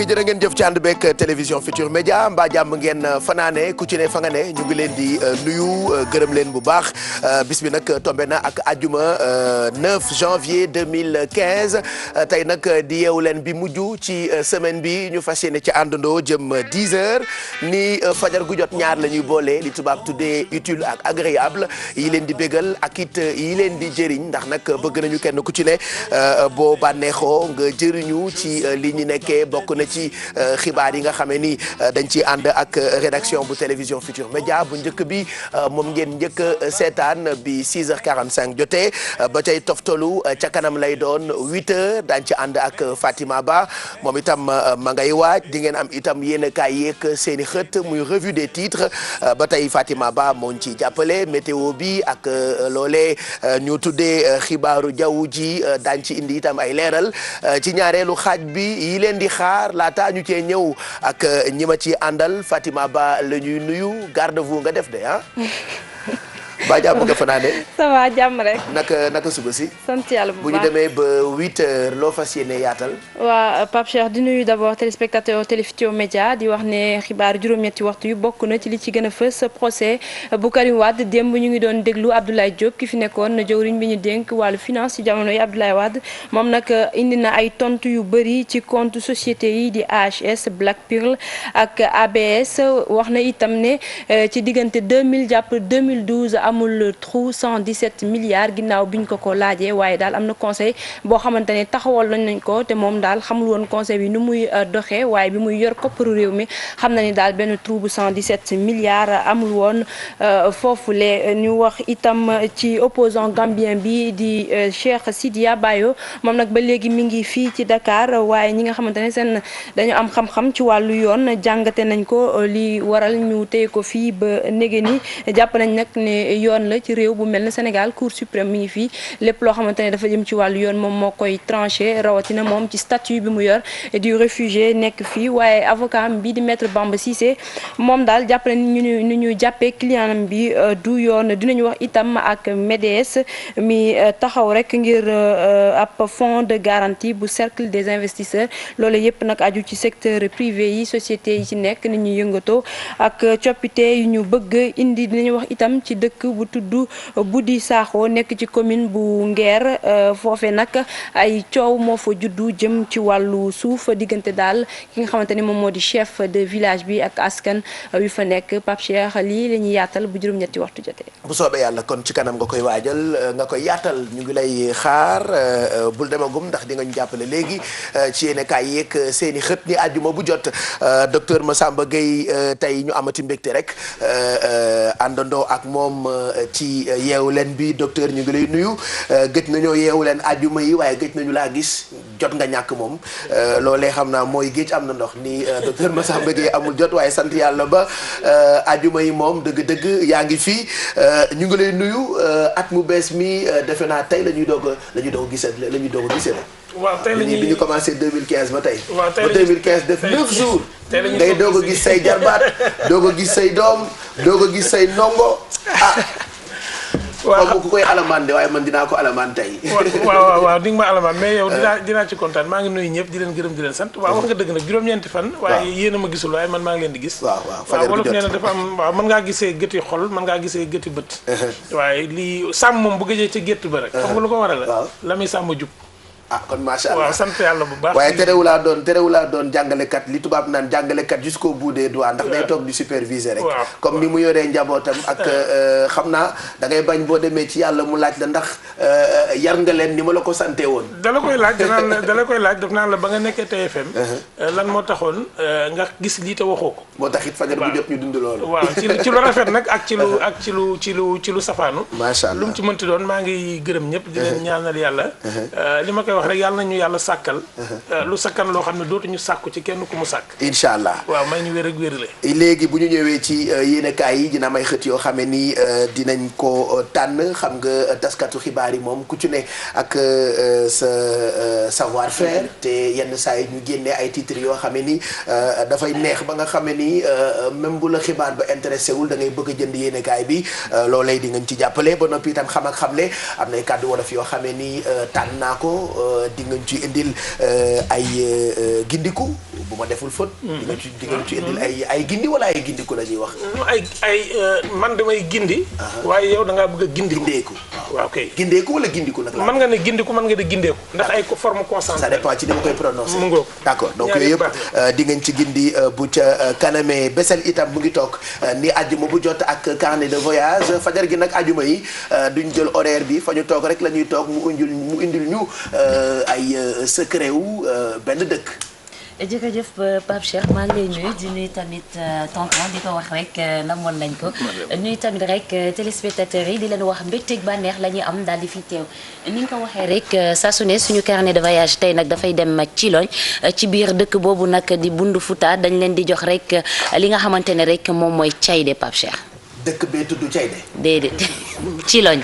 yi jërë ngeen jëf ci ànd beeg télévision Futur Média mbaa jàmm ngeen fanaane ku ci ne fa nga ne ñu ngi leen di nuyu gërëm leen bu baax bis bi nag tombé na ak ajuma 9 janvier 2015 tey nag di yeewu leen bi mujj ci semaine bi ñu fas yéene ci àndandoo jëm 10 heures ni fajar gu jot ñaar la ñuy boole li tubaab tuddee utile ak agréable yi leen di bégal ak it yi leen di jëriñ ndax nag bëgg nañu kenn ku ci ne boo bànneexoo nga jëriñu ci li ñu nekkee bokk na ci xibaar yi nga xamee ni dañ ci ànd ak rédaction bu télévision Futur Média bu njëkk bi moom ngeen njëkk seetaan bi 6h45 jotee ba tey toftalu ca kanam lay doon 8h daañu ci ànd ak Fatima Ba moom itam ma ngay waaj di ngeen am itam yéen a kaay yeeg seen i xët muy revue des titres ba tey Fatima Ba moo ci jàppale météo bi ak loolee ñu tuddee xibaaru jaww ji daañu ci indi itam ay leeral ci ñaareelu xaaj bi yi leen di xaar laata ñu cee ñëw ak ñi ma ci àndal Fatima Ba la ñuy nuyu garde-vous nga def de ah. ba jàmm nga fanaane. ça va jàmm rek. naka suba si. sant yàlla bu baax bu ñu demee ba 8h loo fas yéene yaatal. waa Pape Cheikh di nuyu d'abord téléspectateur Télé Futur Média di wax ne xibaar juróom-ñetti waxtu yu bokk na ci li ci gën a fës procès bu Karim Wade démb ñu ngi doon déglu Abdoulaye Diop ki fi nekkoon jëwriñ bi ñu dénk wàllu finance ci jamono yi Abdoulaye Wade moom nag indi na ay tontu yu bëri ci compte société yi di AHS Black Pearl ak ABS wax na itam ne ci diggante 2000 jàpp 2012. amul trou 117 milliards ginnaaw bi ñu ko laajee waaye daal am na conseil boo xamante ne taxawal nañ ko te moom daal xamul woon conseil bi nu muy doxee waaye bi muy yor kopparu réew mi xam na ni daal benn trou bu 117 milliards amul woon foofule ñu wax itam ci opposant gambien bi di Cheikh Sidia Bayo moom nag ba léegi mi ngi fii ci Dakar waaye ñi nga xamante ne seen dañu am xam-xam ci wàllu yoon jàngate nañ ko li waral ñu téye ko fii ba nége ni jàpp nañ nag ne yoon la ci réew bu mel ne Sénégal Cour suprême mi ngi fii lépp loo xamante ne dafa jëm ci wàllu yoon moom moo koy tranché rawatina moom ci statut bi mu yor du réfugié nekk fii waaye avocat bi di maître Bamba Cissé moom daal jàpp na ni ñu jàppee client am bi du yoon dinañu wax itam ak MEDES mi taxaw rek ngir ab fonds de garantie bu cercle des investisseurs loolu yëpp nag aju ci secteur privé yi société yi ci nekk ni ñu yëngatoo ak coppite yu ñu bëgg indi dinañu wax itam ci dëkk bu tudd Budi Sakho nekk ci commune bu Nguer foofe nag ay coow moo fa juddu jëm ci wàllu suuf diggante daal ki nga xamante ni moom moo di chef de village bi ak askan wi fa nekk Pape Cheikh lii la ñuy yaatal bu juróom-ñetti waxtu jotee. bu soobee yàlla kon ci kanam nga koy waajal nga koy yaatal ñu ngi lay xaar bul demagum ndax di nga ñu jàppale léegi ci yéen kaay yeeg seen i xët ni àjjuma bu jot docteur Massamba Gueye tey ñu amati mbégte rek àndandoo ak moom ci yeewu leen bi docteur ñu ngi lay nuyu gëj nañoo yeewu leen àjjuma yi waaye gëj nañu laa gis jot nga ñàkk moom loolee xam naa mooy géej am na ndox ni docteur Massamba Gueye amul jot waaye sant yàlla ba àjjuma yi moom dëgg-dëgg yaa ngi fii ñu ngi lay nuyu at mu bees mi defe naa tey la ñuy doog a gisee waaw tey la ñuy bi ñu commencé 2015 ba tey. waaw tey ba 2015 def 9 jours. ngay doog a gis say jarbaat doog a gis say doom doog a gis say ndongo ah. waaw ku koy alamaan de waaye man dinaa ko alamaan tey. waaw di nga ma alamaan mais yow dinaa ci kontaan maa ngi nuyu ñëpp di leen gërëm di leen sant waaw wax nga dëgg nag juróom-ñeenti fan. waaye yéen a ma gisul waaye man maa ngi leen di gis. waaw fajar bi jot wolof nee na dafa am waaw mën ngaa gisee gëti xol mën ngaa gisee gëti bët. waaye lii sàmm moom bu gëjee ci gétt ba rek. xam nga lu ko waral la muy sàmm jub. ah kon macha allah waaw sant yàlla bu baax. waaye terewulaa doon jàngalekat li tubaab naan jàngalekat jusqu'au bout des doigts ndax day toog di superviser rek. comme ni mu yoree njabootam ak xam naa da ngay bañ boo demee ci yàlla mu laaj la ndax yar nga leen ni ma la ko sante woon. dala koy laaj daf naan la ba nga nekkee TFM. lan moo taxoon nga gis lii te waxoo ko. moo tax it fajar bu jot ñu dund loolu. waaw ci lu rafet nag ak ci lu safaanu. macha allah lu mu ci mënti doon maa ngi gërëm ñëpp di leen ñaanal yàlla. li ma koy wax rek yàlla nañu yàlla sàkkal lu sakkan loo xam ne dootuñu sàkku ci kenn ku mu sàkk incha allah waaw may ñu wér ak wérle léegi bu ñu ñëwee ci yéenekaay yi dina may xët yoo xam ne ni dinañ ko tànn xam nga taskatu xibaar yi moom ku ci ne ak sa savoir faire te yenn saa yi ñu génnee ay titres yoo xam ne ni dafay neex ba nga xam ne ni même bu la xibaar ba intéressé wul da ngay bëgg a jënd yéenekaay bi loolay di ngañ ci jàppale ba noppi itam xam ak xamle am nay kàddu wolof yoo xam ne ni tànn naa ko di nga ci indil ay gindiku bu ma deful faute. di nga ci indil ay gindi wala ay gindiku la ñuy wax. man damay gindi. waaye yow da ngaa bëgg a gindeeku. waaw kay gindeeku wala gindiku nag. mën nga ne gindiku mën nga ne gindeeku. ndax ay forme concentrée. ça dépend ci ni ma koy prononcer. mu ngoog d'accord donc yooyu yëpp di ngeen ci gindi bu ca kanamee Bessél itam mu ngi toog ni àjjuma bu jot ak carnet de voyage fajar gi nag àjjuma yi duñ jël horaire bi fa ñu toog rek la ñuy toog mu indil ñu ay secret wu benn dëkk. jërëjëf Pape Cheikh maa ngi lay nuyu di nuyu tamit tonton di ko wax rek namoon nañ ko nuyu tamit rek téléspectateurs yi di leen wax mbégteeg bànneex la ñuy am daal di fi teew ni nga ko waxee rek saa su ne suñu carnet de voyage tey nag dafay dem ci Logn ci biir dëkk boobu nag di Bundu Futa dañ leen di jox rek li nga xamante ne rek moom mooy cayde Pape Cheikh. dëkk bee tudd cayde. déedéet ci Logn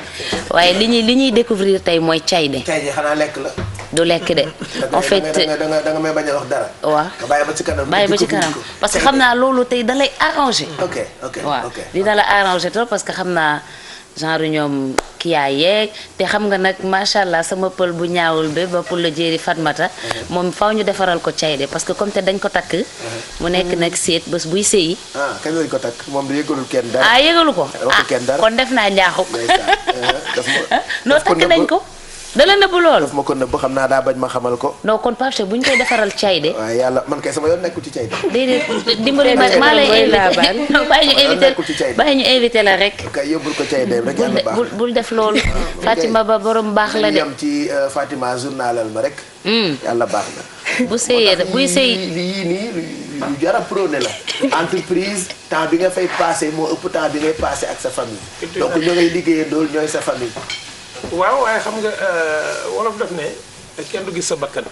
waaye li ñuy découvrir tey mooy cayde. cayde xanaa lekk la. du lekk de. en fait da nga may bañ a wax dara. waaw bàyyi ba ci kanam. parce que xam naa loolu tey da lay arrangé. ok waaw dina la arrangé trop parce que xam naa genre ñoom kii yaa yeeg te xam nga nag macha allah sama pël bu ñaawul bi ba pour la jéeri Fatmata moom faw ñu defaral ko cayde parce que comme te dañ ko takk. mu nekk nag seet bés buy sëyi. kañ lañ ko takk moom du yëgalul kenn dara. yëgalu ko. kenn dara kon def naa njaaxu. noo takk nañ ko. dala nëbb loolu. daf ma ko nëbb xam naa daa bañ ma xamal ko. non kon Pape Cheikh bu ñu koy defaral cayde. waaw yàlla man kay sama yoon nekkul ci cayde. déedéet dimbali maa lay invité bàyyi ñu invité la rek. kay yóbbul ko cayde rek yàlla baax bul def loolu. Fatima ba borom baax la de. yam ci Fatima journalal ma rek. yàlla baax na. bu sëyee buy sëy lii nii lu jar a prôné la. entreprise temps bi nga fay passé moo ëpp temps bi ngay passé ak sa famille. donc ñoo ngay liggéeyee dool ñooy sa famille. waaw waaye xam nga wolof daf ne kenn du gis sa bakkan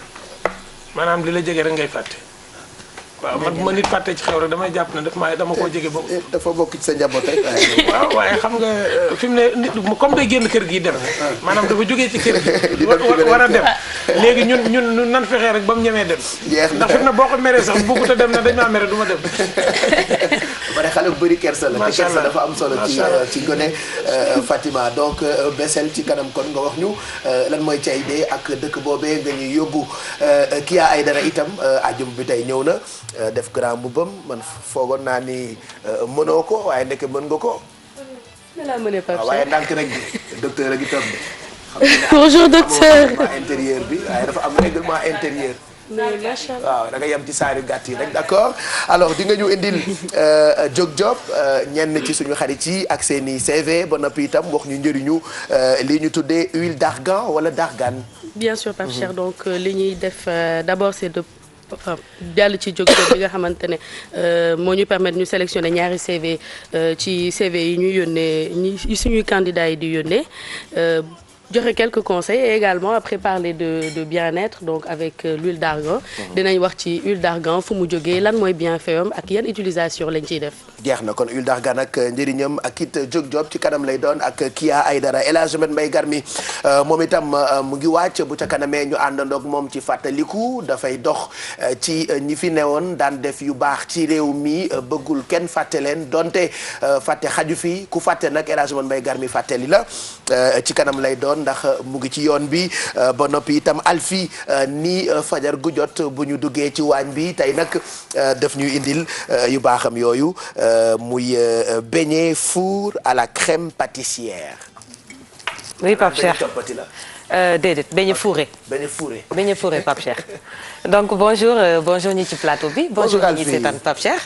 maanaam li la jege rek ngay fàtte waaw man bu ma nit fàtte ci xew rek damay jàpp ne dama koo jege ba. dafa bokk ci sa njaboot rek. waaw waaye xam nga fi mu ne nit comme day génn kër gi dem maanaam dafa jógee ci kër gi. war a dem léegi ñun nan fexee rek ba mu ñemee dem. ndax fi mu ne boo ko meree sax bëggut a dem na dañ maa mere du ma dem. bare xale bu bëri kersa la. macha allah kersa dafa am solo ci gone Fatima donc Bessél ci kanam kon nga wax ñu lan mooy cayde ak dëkk boobee nga ñuy yóbbu Kya Aidara itam ajum bi tey ñëw na def grand mbubbam man foogoon naa ni mënoo ko waaye ndeke mën nga ko. waaye ndànk rek bi docteur a ngi toog de. bonjour docteur. règlement intérieur bi waaye dafa am règlement intérieur. mais macha allah waaw da nga yem ci saari gàtt yi rek d'accord alors di nga ñu indil Diop Diop ñenn ci suñu xarit yi ak seen i CV ba noppi itam wax ñu njëriñu li ñu tuddee huile d'argan wala d'argan. bien sûr Pape Cheikh donc li ñuy def d'abord c'est de jàll ci Diop Diop bi nga xamante ne moo ñu permettre ñu sélectionner ñaari CV ci CV yi ñuy yónnee ñi suñuy candidats yi di yónnee. joxe quelques conseils et également après parler de bien-être donc avec l'huile d'argan dinañ wax ci huile d'argan fu mu jógee lan mooy bienfait am ak yan utilisation lañ ciy def. jeex na kon huile d'argan ak njëriñam ak it jóg job ci kanam lay doon ak Kya Aidara El Hadj Mbaye Garmi moom itam mu ngi wàcc bu ca kanamee ñu àndandoog moom ci fàttaliku dafay dox ci ñi fi newoon daan def yu baax ci réew mi bëggul kenn fàtte leen donte fàtte xaju fi ku fàtte nag El Hadj Mbaye Garmi fàtteli la ci kanam lay doon. ndax mu ngi ci yoon bi ba noppi itam Alfi ni fajar gu jot bu ñu duggee ci waañ bi tey nag daf ñuy indil yu baaxam yooyu muy beignet four à la crème pâtissière. oui Pape Cheikh déedéet beignet fourré. beignet fourré Pape Cheikh. donc bonjour ñi ci plateau bi. bonjour ñi seetaan Pape Cheikh.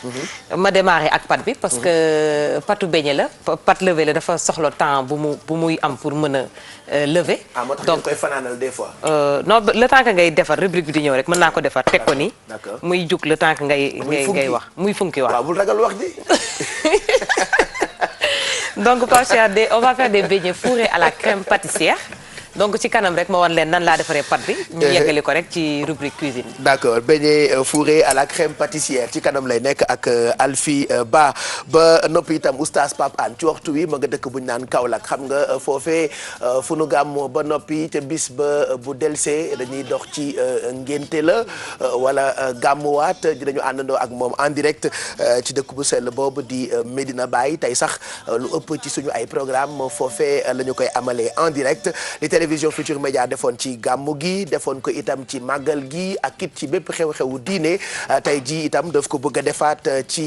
ma démarré ak pâte bi parce que pâtu beignet la pâte levée la dafa soxla temps bu muy am pour mën a lever. moo tax donc koy fanaanal des fois. non le temps que ngay defar rubrique bi di ñëw rek mën naa ko defar teg ko nii. muy jug le temps que ngay wax muy funki wax. waaw bul ragal wax di. donc Pape Cheikh on va faire des beignets fourrés à la crème pâtissière. donc ci kanam rek ma wan leen nan laa defaree pâte bi. ñu yeggali ko rek ci rubrique cuisine. d'accord beignet fourré à la crème pâtissière ci kanam lay nekk ak Alfi ba noppi itam oustaz Pape Hann ci waxtu wi ma nga dëkk bu ñu naan Kaolack xam nga foofee fu nu gàmmoo ba noppi te bis ba bu delsee dañuy dox ci ngénte la wala gàmmuwaat dañu àndandoo ak moom en direct ci dëkk bu sell boobu di Medina Baye tey sax lu ëpp ci suñu ay programme foofee la ñu koy amalee en direct li télévision télévision Futur Média defoon ci gàmmu gi defoon ko itam ci màggal gi ak it ci bépp xew-xewu diine tey jii itam daf ko bëgg a defaat ci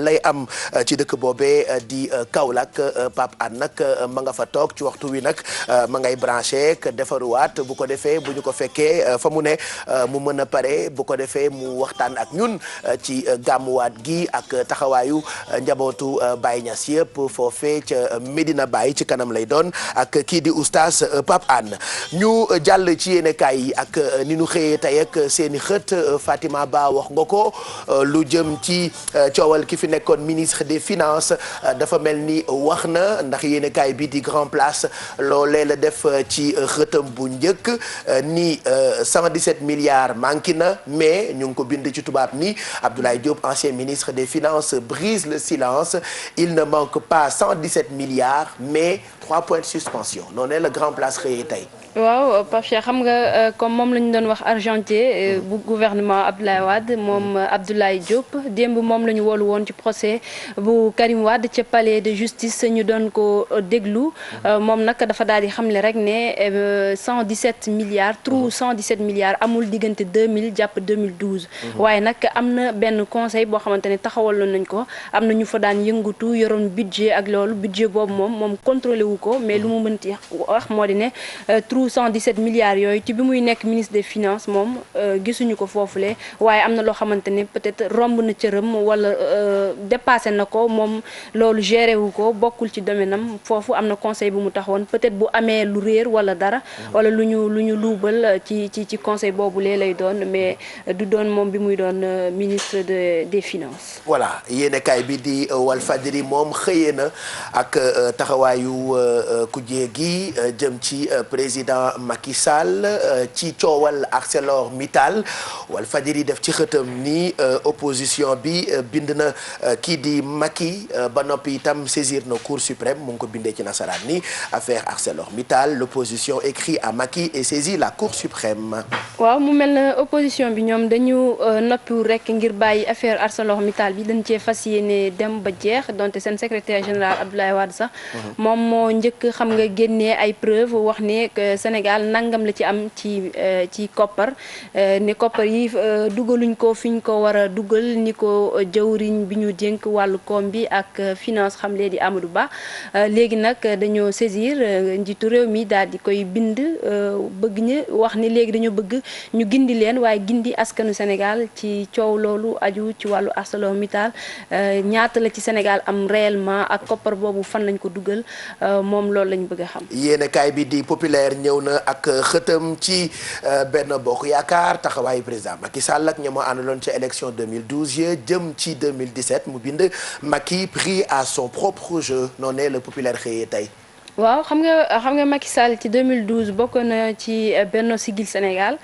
lay am ci dëkk boobee di Kaolack Pape Hann nag ma nga fa toog ci waxtu wi nag ma ngay branché ak defaruwaat bu ko defee bu ñu ko fekkee fa mu ne mu mën a pare bu ko defee mu waxtaan ak ñun ci gàmmuwaat gi ak taxawaayu njabootu Baye Niass yëpp foofee ca Medina Baye ci kanam lay doon ak kii di oustaz Pape Hann ñu jàll ci yéenekaay yi ak ni ñu xëyee tey ak seeni xët Fatima Ba wax nga ko lu jëm ci coowal ki fi nekkoon ministre des finances dafa mel ni wax na ndax yéenekaay bi di Grand Place loolee la def ci xëtam bu njëkk ni 117 milliards manqué na mais ñu ngi ko bind ci tubaab ni Abdoulaye Diop ancien ministre des finances brise le silence il ne manque pas 117 milliards mais 3 points de suspension noonu la Grand Place xëyee tey. waaw Pape Cheikh xam nga comme moom la ñu doon wax argentier bu gouvernement Abdoulaye Wade moom Abdoulaye Diop démb moom la ñu woolu woon ci procès bu Karim Wade ca palais de justice ñu doon ko déglu moom nag dafa daal di xamle rek ne 117 milliards trou 117 milliards amul diggante 2000 jàpp 2012. waaye nag am na benn conseil boo xamante ne taxawaloon nañ ko am na ñu fa daan yëngatu yoroon budget ak loolu budget boobu moom contrôlé wu ko mais lu mu mënti wax moo di ne 117 milliards yooyu ci bi muy nekk ministre des finances moom gisuñu ko foofule waaye am na loo xamante ne peut-être romb na cëram wala dépassé na ko moom loolu géré wu ko bokkul ci domaine am foofu am na conseil bu mu taxawoon peut-être bu amee lu réer wala dara wala lu ñu luubal ci conseil boobu lay doon mais du doon moom bi muy doon ministre des finances. voilà yéenekaay bi di Walfadjri moom xëyee na ak taxawaayu kujje gi jëm ci président Macky Sall ci coowal ArcelorMittal Walfadjri def ci xëtam ni opposition bi bind na kii di Macky ba noppi itam saisir na Cour suprême mu ngi ko bindee ci nasaraan ni affaire ArcelorMittal l'opposition écrit à Macky et saisit la Cour suprême. waaw mu mel na opposition bi ñoom dañu noppiwul rek ngir bàyyi affaire ArcelorMittal bi dañ cee fas yéene dem ba jeex donte seen secrétaire général Abdoulaye Wade sax moom moo njëkk xam nga génnee ay preuves wax ne Sénégal nangam la ci am ci koppar ni koppar yi dugaluñ ko fi ñu ko war a dugal ni ko jawriñ bi ñu dénk wàllu koom bi ak finance xam lee di Amadou Ba léegi nag dañoo saisir njiitu réew mi daal di koy bind bëgg ñu wax ni léegi dañoo bëgg ñu gindi leen waaye gindi askanu Sénégal ci coow loolu aju ci wàllu ArcelorMittal ñaata la ci Sénégal am réellement ak koppar boobu fan lañ ko dugal moom loolu lañ bëgg a xam. yéenekaay bi di Populaire ñëw na ak xëtam ci Benno Bokk Yaakaar taxawaayu président Macky Sall ak ña mu àndaloon ca élection 2012 ya jëm ci 2017 mu bind Macky pris à son propre jeu noonu le Populaire xëyee tey. waaw xam nga Macky Sall ci 2012 bokkoon na ci Benno Siggil Sénégal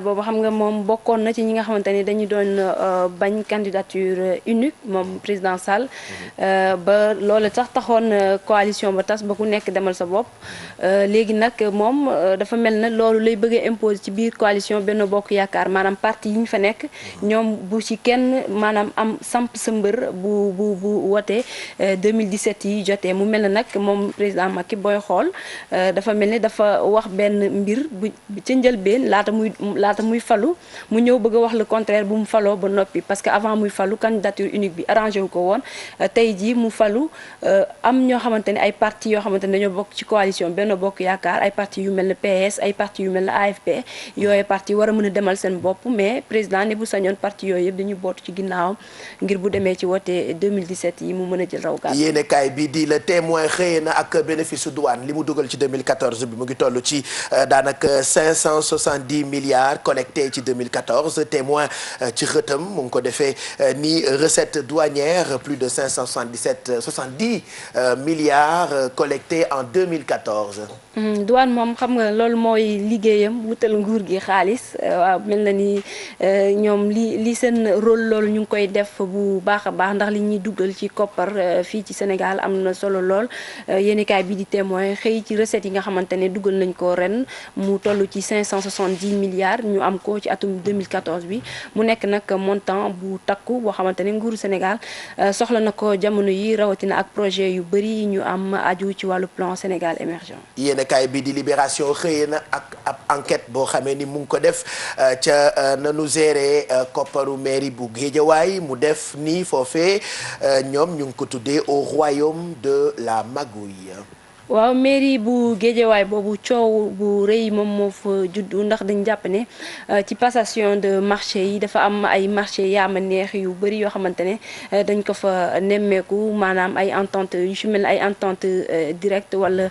boobu xam nga moom bokkoon na ci ñi nga xamante ni dañu doon bañ candidature unique moom président Sall ba loolu sax taxoon coalition ba tas ba ku nekk demal sa bopp léegi nag moom dafa mel na loolu lay bëgg a imposer ci biir coalition Benno Bokk Yaakaar maanaam parti yi ñu fa nekk ñoom bu ci kenn maanaam am samp sa mbër bu wote 2017 yi jotee mu mel na nag moom président Macky booy xool dafa mel ni dafa wax benn mbir bu ca njëlbeen laata muy falu mu ñëw bëgg a wax le contraire bu mu faloo ba noppi parce que avant muy falu candidature unique bi arrangé wu ko woon tey jii mu falu am ñoo xamante ne ay parti yoo xamante ne dañoo bokk ci coalition Benno Bokk Yaakaar ay parti yu mel ne PS ay parti yu mel ne AFP yooyu parti war a mën a demal seen bopp mais président ni bu sañoon parti yooyu yëpp dañuy bootu ci ginnaawam ngir bu demee ci wote 2017 yi mu mën a jël raw gàddu. yéenekaay bi di Le Témoin xëy na ak bénéfice su douane li mu dugal ci 2014 bi mu ngi toll ci daanaka 570 milliards collectés ci 2014 Témoin ci xëtam mu ngi ko defee ni recette douanière plus de 570 milliards collectés en 2014. douane moom xam nga loolu mooy liggéeyam wutal nguur gi xaalis waaw mel na ni ñoom li seen rôle loolu ñu ngi koy def bu baax a baax ndax li ñuy dugal ci koppar fii ci Sénégal am na solo lool yéenekaay bi di Témoin xëy ci recettes yi nga xamante ne dugal nañ ko ren mu toll ci 570 milliards ñu am ko ci atum 2014 bi mu nekk nag montant bu takku boo xamante ne nguuru Sénégal soxla na ko jamono yi rawatina ak projet yu bëri ñu am aju ci wàllu plan Sénégal émergent. yéenekaay bi di Libération xëyee na ak ab enquête boo xamee ni mu ngi ko def ca nanu géré kopparu mairie bu Guédiawaye mu def ni foofee ñoom ñu ngi ko tuddee au royaume de la magouille. waaw mairie bu Guédiawaye boobu coow bu rëy moom moo fa juddu ndax dañ jàpp ne ci passation de marché yi dafa am ay marché yaama neex yu bëri yoo xamante ne dañ ko fa nemmeeku maanaam ay entente yu ci mel ne ay entente directe wala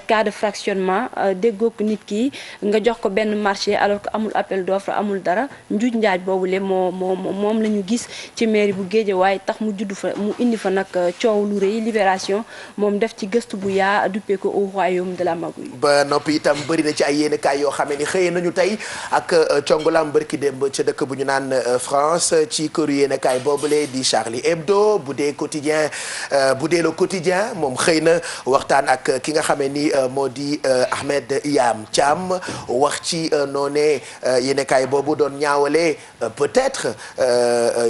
cas de fractionnement déggoo ko nit ki nga jox ko benn marché alors que amul appel d'offre amul dara njuuj njaaj boobu le moom la ñu gis ci mairie bu Guédiawaye tax mu juddu fa mu indi fa nag coow lu rëy Libération moom def ci gëstu bu yaa ko au royaume de la magouille. ba noppi itam bëri na ci ay yéenekaay yoo xam ne ni xëyee nañu tey ak congolam bërki démb ca dëkk bu ñu naan France ci këru yéenekaay boobule di Charlie Hebdo bu dee quotidien bu dee le quotidien moom xëy na waxtaan ak ki nga xam ne ni moo di Ahmed Iyam Thiam wax ci noonee yéenekaay boobu doon ñaawale peut-être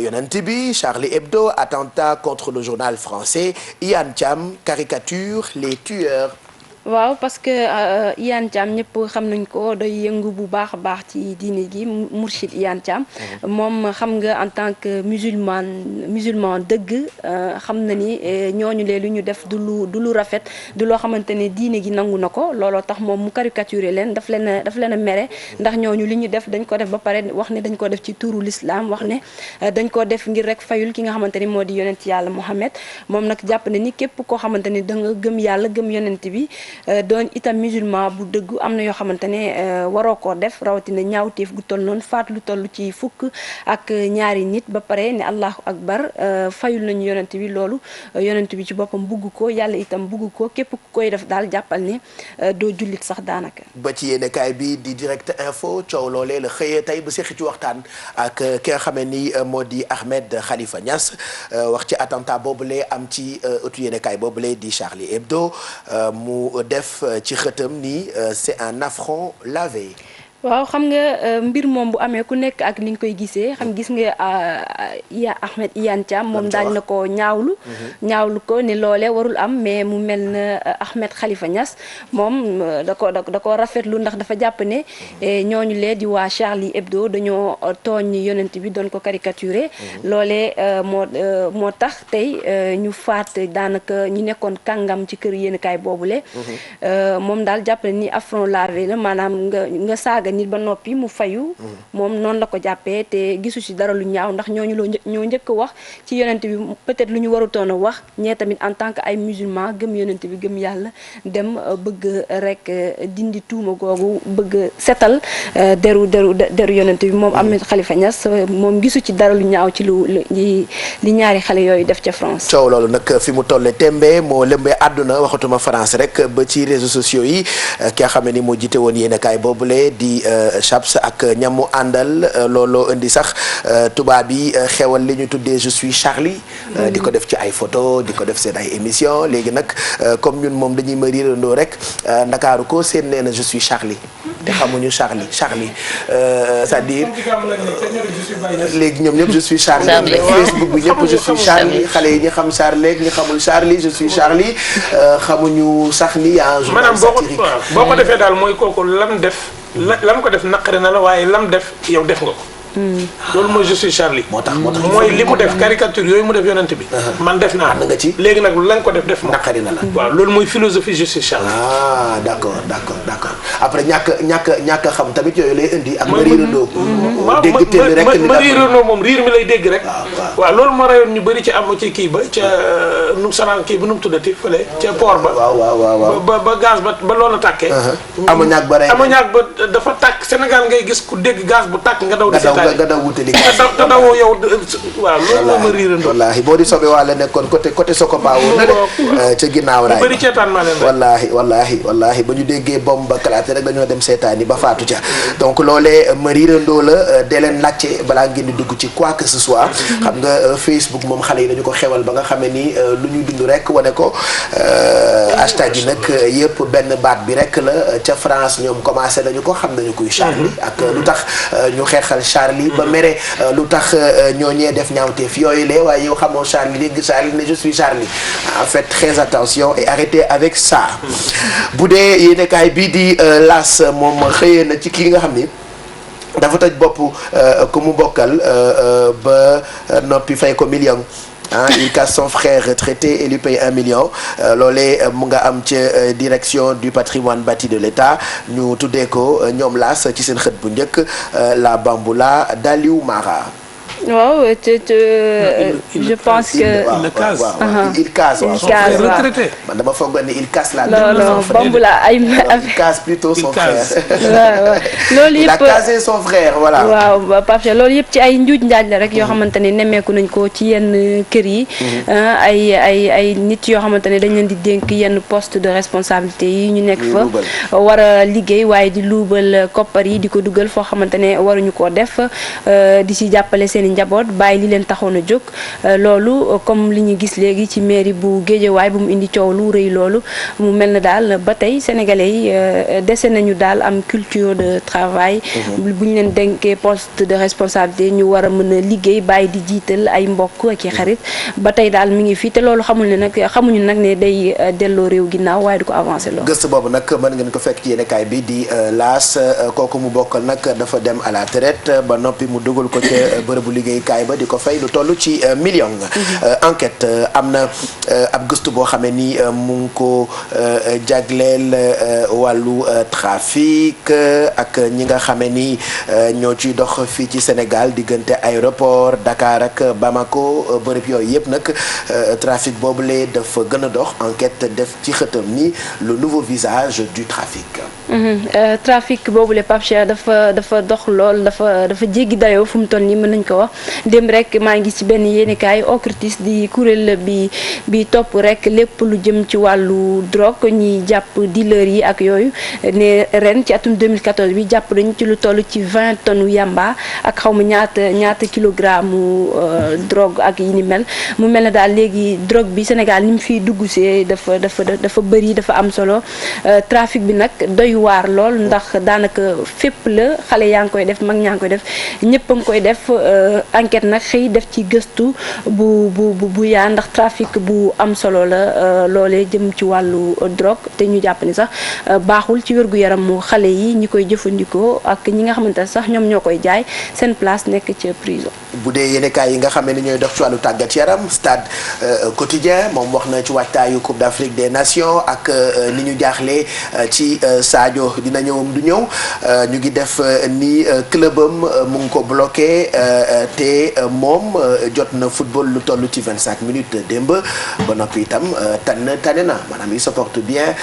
yonent bi Charlie Hebdo attentat contre le journal français Iyam Thiam caricature les tueurs. waaw parce que Iyane Thiam ñëpp xam nañ ko day yëngu bu baax a baax ci diine gi Mourchid Iyane Thiam moom xam nga en tant que musulman dëgg xam na ni ñooñu lee lu ñu def du lu rafet du loo xamante ne diine gi nangu na ko looloo tax moom mu caricaturé leen daf leen a mere ndax ñooñu li ñu def dañ ko def ba pare wax ne dañ ko def ci turu l'islam wax ne dañ ko def ngir rek fayul ki nga xamante ni moo di yonent yàlla Muhammad moom nag jàpp na ni képp koo xamante ni da nga gëm yàlla gëm yonent bi doon itam musulman bu dëggu am na yoo xamante ne waroo koo def rawatina ñaawteef gu toll noonu faat lu toll ci fukk ak ñaari nit ba pare ne allahu akbar fayul nañu yonent bi loolu yonent bi ci boppam bugg ko yàlla itam bugg ko képp ku koy def daal jàppal ne doo jullit sax daanaka. ba ci yéenekaay bi di direct info coow loolee la xëyee tey ba seqi ci waxtaan ak ki nga xamee ni moo di Ahmed Khalifa Niass wax ci attentat boobule am ci ëttu yéenekaay boobule di Charlie Hebdo mu def ci xëtam ni c'est un affront lavé. waaw xam nga mbir moom bu amee ku nekk ak ni nga koy gisee xam gis nga Ahmed Iyane Thiam moom daal na ko ñaawlu ko ni loolee warul am mais mu mel na Ahmed Khalifa Niass moom da ko rafetlu ndax dafa jàpp ne ñooñu lee di waa Charlie Hebdo dañoo tooñ yonent bi doon ko caricaturé loolee moo tax tey ñu faat daanaka ñu nekkoon kàngam ci kër yéenekaay boobule moom daal jàpp ne ni affront lavé la maanaam nga saaga nit ba noppi mu fayu moom noonu la ko jàppee te gisu ci dara lu ñaaw ndax ñoo njëkk wax ci yonent bi peut-être lu ñu warutoon a wax ñee tamit en tant que ay musulman gëm yonent bi gëm yàlla dem bëgg rek dindi tuuma googu bëgg setal deru yonent bi moom Ahmed Khalifa Niass moom gisu ci dara lu ñaaw ci li ñaari xale yooyu def ca France. coow loolu nag fi mu tolle tembe moo lëmbee àdduna waxatuma France rek ba ci réseaux sociaux yi ki nga xam ne ni moo jiite woon yéenekaay boobule di Chaps ak ñamu àndal looloo indi sax tubaab yi xewal li ñu tuddee je suis Charlie di ko def ci ay photo di ko def seen ay émission léegi nag comme ñun moom dañuy ma riirandoo rek ndakaaru ko seen nee na je suis Charlie te xamuñu Charlie c'est-à-dire léegi ñoom ñëpp je suis Charlie Facebook bi ñëpp je suis Charlie xale yi ñi xam Charlie ñi xamul Charlie je suis Charlie xamuñu sax ni yaa journal satirique boo ko defee daal mooy kooku lam def lam ko def naqari na la waaye lam def yow def nga ko loolu mooy je suis Charlie. moo tax mooy li mu def caricature yooyu mu def yonent bi. man def naa nga ci léegi nag la nga ko def ma. naqari na la waaw loolu mooy philosophie je suis Charlie. ah d'accord après ñàkk a xam tamit yooyu lay indi. ak ma riirandoo. dégg teel rek ni ma riirandoo moom riir mi lay dégg rek. waaw loolu moo rayoon ñu bëri ci am ci kii ba ca nu sanaan kii ba nu mu tuddati fële ca port ba. waaw ba gaz ba loola tàkkee. ammoniac ba rey ammoniac ba dafa tàkk Sénégal ngay gis ku dégg gaz bu tàkk nga daw. nga daw wutali nga dawoo yow waaw loolu moo ma riirandoo. wallaahi boo di sobe wàlla nekkoon côté Sokopa woon na de ca ginnaaw raay bëri ceetaan maa leen wallaahi ba ñu déggee bombe ba kalaate rek dañoo dem seetaani ba faatu ca donc loolee ma riirandoo la dee leen laajte balaa ngeen di dugg ci quoi que ce soit xam nga Facebook moom xale yi dañu ko xewal ba nga xamee ni lu ñuy dund rek wane ko hashtag yi nag yëpp benn baat bi rek la ca France ñoom commencé nañu ko xam nañu kuy Charlie ak lu tax ñu xeexal Charlie Charlie ba mere lu tax ñooñee def ñaawteef yooyu lee waaye yow xamoo Charlie dégg Charlie ne je suis Charlie faites très attention et arrêtez avec ça bu dee yéenekaay bii di L'As moom xëyee na ci kii nga xam ni dafa toj bopp ku mu bokkal ba noppi fay ko million il casse son frère retraité et lui paye 1 million loolee mu nga am ca direction du patrimoine bâti de l'État ñu tuddee ko ñoom L'As ci seen xët bu njëkk la bamboula d'Aliou Mara. waaw je pense que il case retraité man dama foog ne il casse la non bamboula ay il casse plutôt son frère loolu yëpp il a casé son frère voilà waaw Pape Cheikh loolu yëpp ci ay njuuj njaaj la rek yoo xamante ne nemmeeku nañ ko ci yenn kër yi ay nit yoo xamante ne dañ leen di dénk yenn poste de responsabilité yi ñu nekk fa war a liggéey waaye di luubal koppar yi di ko dugal foo xamante ne waruñu koo def di si jàppale seen njaboot bàyyi li leen taxoon a jóg loolu comme li ñu gis léegi ci mairie bu Guédiawaye bu mu indi coow lu rëy loolu mu mel na daal ba tey sénégalais yi dese nañu daal am culture de travail bu ñu leen dénkee poste de responsabilité ñu war a mën a liggéey bàyyi di jiital ay mbokk ak i xarit ba tey daal mi ngi fii te loolu xamuñu nag ne day delloo réew ginnaaw waaye du ko avancé loolu gëstu boobu nag mën ngeen ko fekk ci yéenekaay bi di L'As kooku mu bokkal nag dafa dem à la retraite ba noppi mu dugal ko ca bërëbu liggéeykaay ba di ko fay lu toll ci million enquête am na ab gëstu boo xamee ni mu ngi ko jagleel wàllu trafic ak ñi nga xamee ni ñoo ciy dox fii ci Sénégal diggante aéroport Dakar ak Bamako bërëb yooyu yëpp nag trafic boobule dafa gën a dox enquête def ci xëtam ni le nouveau visage du trafic. Trafic boobule Pape Cheikh dafa dox lool dafa jéggi dayoo fu mu toll nii mën nañ ko wax démb rek maa ngi ci benn yéenekaay OCRTIS di kuréel bi topp rek lépp lu jëm ci wàllu drogue ñi jàpp dealer yi ak yooyu ne ren ci atum 2014 bi jàpp nañu ci lu toll ci 20 tonnes yamba ak xaw ma ñaata kilogramme drogue ak yi ni mel mu mel ne daal léegi drogue bi Sénégal ni mu fiy dugg see dafa bëri dafa am solo trafic bi nag doy waar lool ndax daanaka fépp la xale yaa ngi koy def mag ñaa ngi koy def ñëpp a ngi koy def enquête nag xëy def ci gëstu bu yaa ndax trafic bu am solo la loolee jëm ci wàllu drogue te ñu jàpp ni sax baaxul ci wér-gu-yaramu xale yi ñi koy jëfandikoo ak ñi nga xamante ne sax ñoom ñoo koy jaay seen place nekk ci prison. bu dee yéenekaay yi nga xam ne ñooy dox ci wàllu tàggat yaram Stade Quotidien moom wax na ci waajtaayu Coupe d'Afrique des Nations ak ni ñu jaaxlee ci Sadio dina ñëwam du ñëw ñu ngi def ni clubam mu ngi ko bloqué te moom jot na football lu toll ci 25 minutes démb ba noppi itam tane na maanaam il se porte bien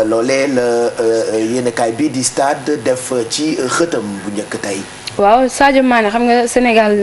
loolee la yéenekaay bi di Stade def ci xëtam bu njëkk tey. waaw Sadio Mané xam nga Sénégal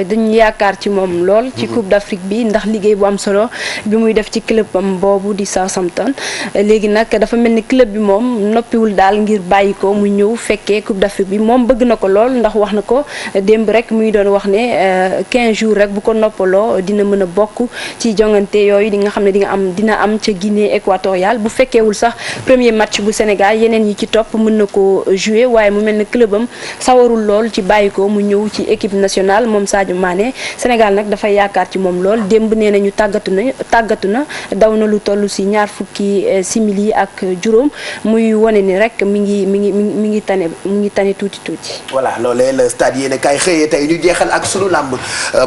dañu yaakaar ci moom lool. ci Coupe d'Afrique bi ndax liggéey bu am solo bi muy def ci club am boobu di Southampton léegi nag dafa mel ni club bi moom noppiwul daal ngir bàyyi ko mu ñëw fekkee Coupe d'Afrique bi moom bëgg na ko lool ndax wax na ko démb rek muy doon wax ne 15 jours rek bu ko noppaloo dina mën a bokk ci jongante yooyu di nga xam ne dina am ca Guinée équatoriale bu fekkeewul sax premier match bu Sénégal yeneen yi ci topp mën na ko jouer waaye mu mel ni club am sawarul lool ci bàyyi ko mu ñëw ci équipe nationale moom Sadio Mané Sénégal nag dafay yaakaar ci moom lool démb nee nañu tàggatu na daw na lu toll si 20 simili ak juróom muy wane ni rek mi ngi tane tuuti. voilà loolee la Stade yéen kay xëyee tey ñu jeexal ak sunu làmb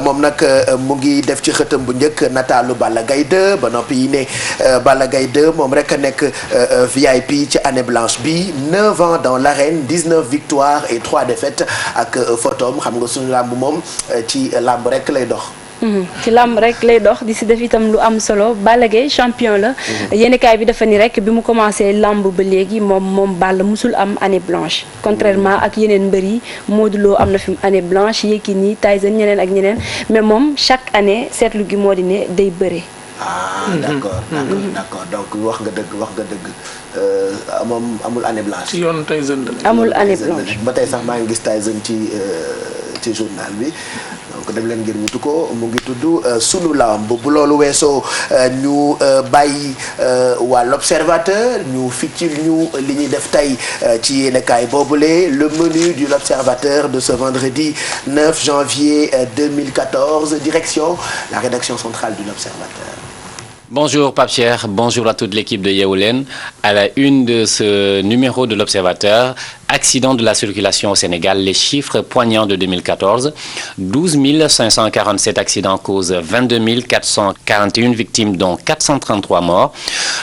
moom nag mu ngi def ci xëtam bu njëkk nataalu Balla Gaye 2 ba noppi yi ne Balla Gaye 2 moom rek a nekk VIP ci année blanche bi 9 ans dans l'arène 19 victoires et 3 défaites ak photom xam nga suñu làmb moom ci làmb rek lay dox. ci làmb rek lay dox di si def itam lu am solo Balla Gaye champion la yéenekaay bi dafa ni rek bi mu commencé làmb ba léegi moom Balla musul am année blanche contrairement ak yeneen mbër yi Modou Lo am na fi année blanche Yékini Tyson ñeneen ak ñeneen mais moom chaque année seetlu gi moo di ne day bëre. d'accord donc wax nga dëgg moom amul année blanche. ci yoonu Tyson amul année blanche ba tey sax maa ngi gis Tyson ci ci journal bi donc dem leen ngir wutu ko mu ngi tudd sunu lamb bu loolu weesoo ñu bàyyi waa l'Observateur ñu fictil ñu li ñuy def tey ci yéenekaay boobule le menu du l'Observateur de ce vendredi 9 janvier 2014 direction la rédaction centrale du l'Observateur. Bonjour Pape Cheikh, bonjour à toute l'équipe de Yeewu Leen. À la une de ce numéro de l'Observateur, accident de la circulation au Sénégal, les chiffres poignants de 2014. 12 547 accidents causent 22 441 victimes, dont 433 morts.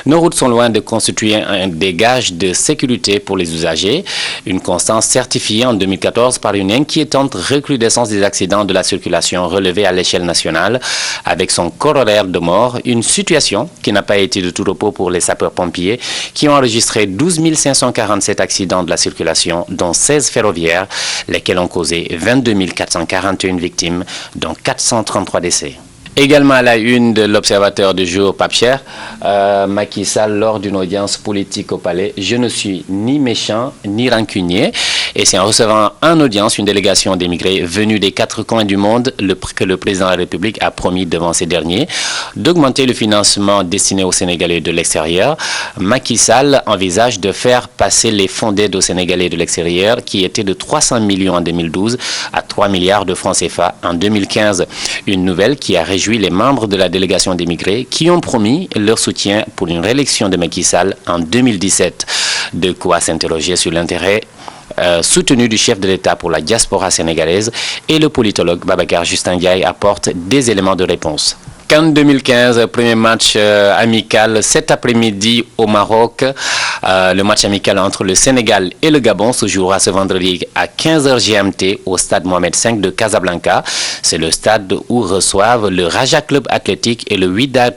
Nos routes sont loin de constituer un gage de sécurité pour les usagers. Une constance certifiée en 2014 par une inquiétante recrudescence des accidents de la circulation relevée à l'échelle nationale, avec son corollaire de mort, une situation qui n'a pas été de tout repos pour les sapeurs-pompiers qui ont enregistré 12 547 accidents de la circulation, dont 16 ferroviaires, lesquels ont causé 22 441 victimes, dont 433 décès. Également à la une de l'Observateur du jour, Pape Cheikh, Macky Sall lors d'une audience politique au Palais. Je ne suis ni méchant ni rancunier. Et c'est en recevant en audience une délégation d'émigrés venus des 4 coins du monde que le président de la République a promis devant ces derniers d'augmenter le financement destiné aux Sénégalais de l'extérieur. Macky Sall envisage de faire passer les fonds d'aide aux Sénégalais de l'extérieur qui étaient de 300 millions en 2012 à 3 milliards de francs CFA en 2015. Une nouvelle qui a réjoui les membres de la délégation d'émigrés qui ont promis leur soutien pour une réélection de Macky Sall en 2017. De quoi s'interroger sur l'intérêt soutenu du chef de l'État pour la diaspora sénégalaise, et le politologue Babacar Justin Ndiaye apporte des éléments de réponse. CAN 2015, premier match amical cet après-midi au Maroc. Le match amical entre le Sénégal et le Gabon se jouera ce vendredi à 15h GMT au stade Mohamed V de Casablanca. C'est le stade où reçoivent le Raja Club Athlétique et le Wydad